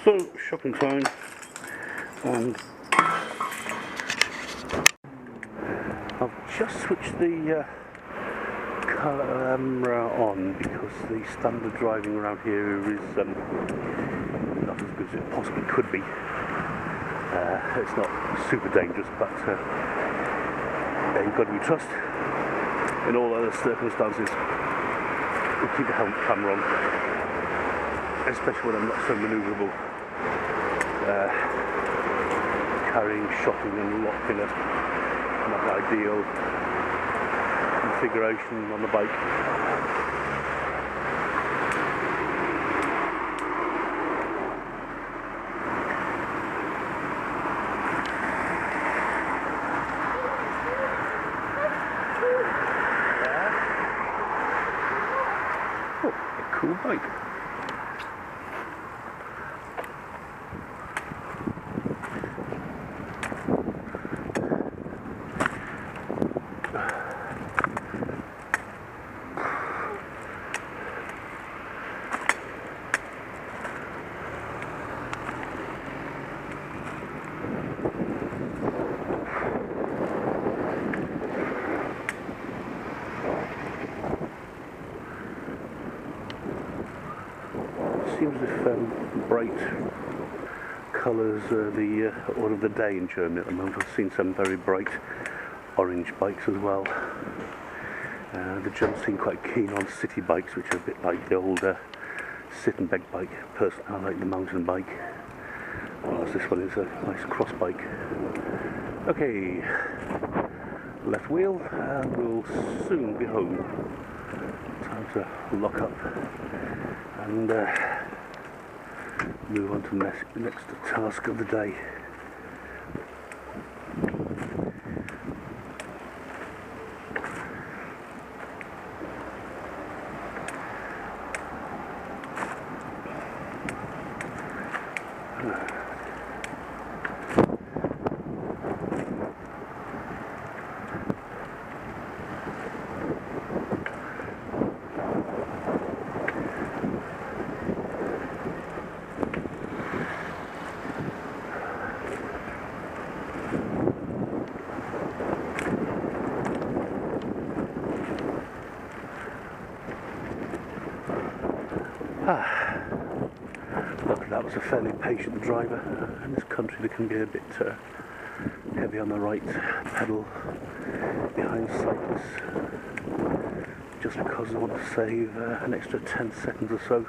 So, shopping time, and I've just switched the camera on because the standard driving around here is not as good as it possibly could be. It's not super dangerous, but you've got to be trust. In all other circumstances, we keep the camera on, especially when I'm not so manoeuvrable. Carrying shopping and lot in a not ideal configuration on the bike. Oh, a cool bike. Seems as if bright colours are the order of the day in Germany at the moment. I've seen some very bright orange bikes as well. The Germans seem quite keen on city bikes, which are a bit like the older sit and beg bike. Personally, I like the mountain bike, whereas this one is a nice cross bike. Okay, left wheel, and we'll soon be home. Time to lock up and move on to the next task of the day. Look, that was a fairly patient driver. In this country they can be a bit heavy on the right pedal behind cyclists, just because they want to save an extra 10 seconds or so.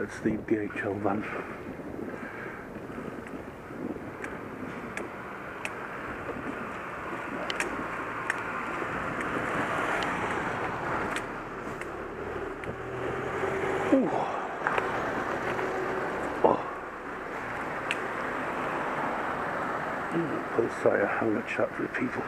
It's the DHL van. Ooh. Oh. Put aside, having a chat with people.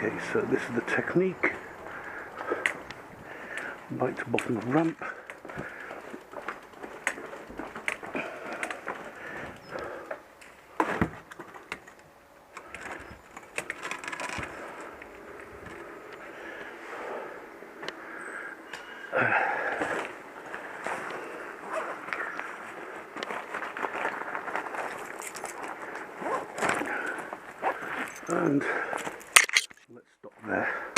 Okay, so this is the technique. Bite to bottom of ramp. And let's stop there.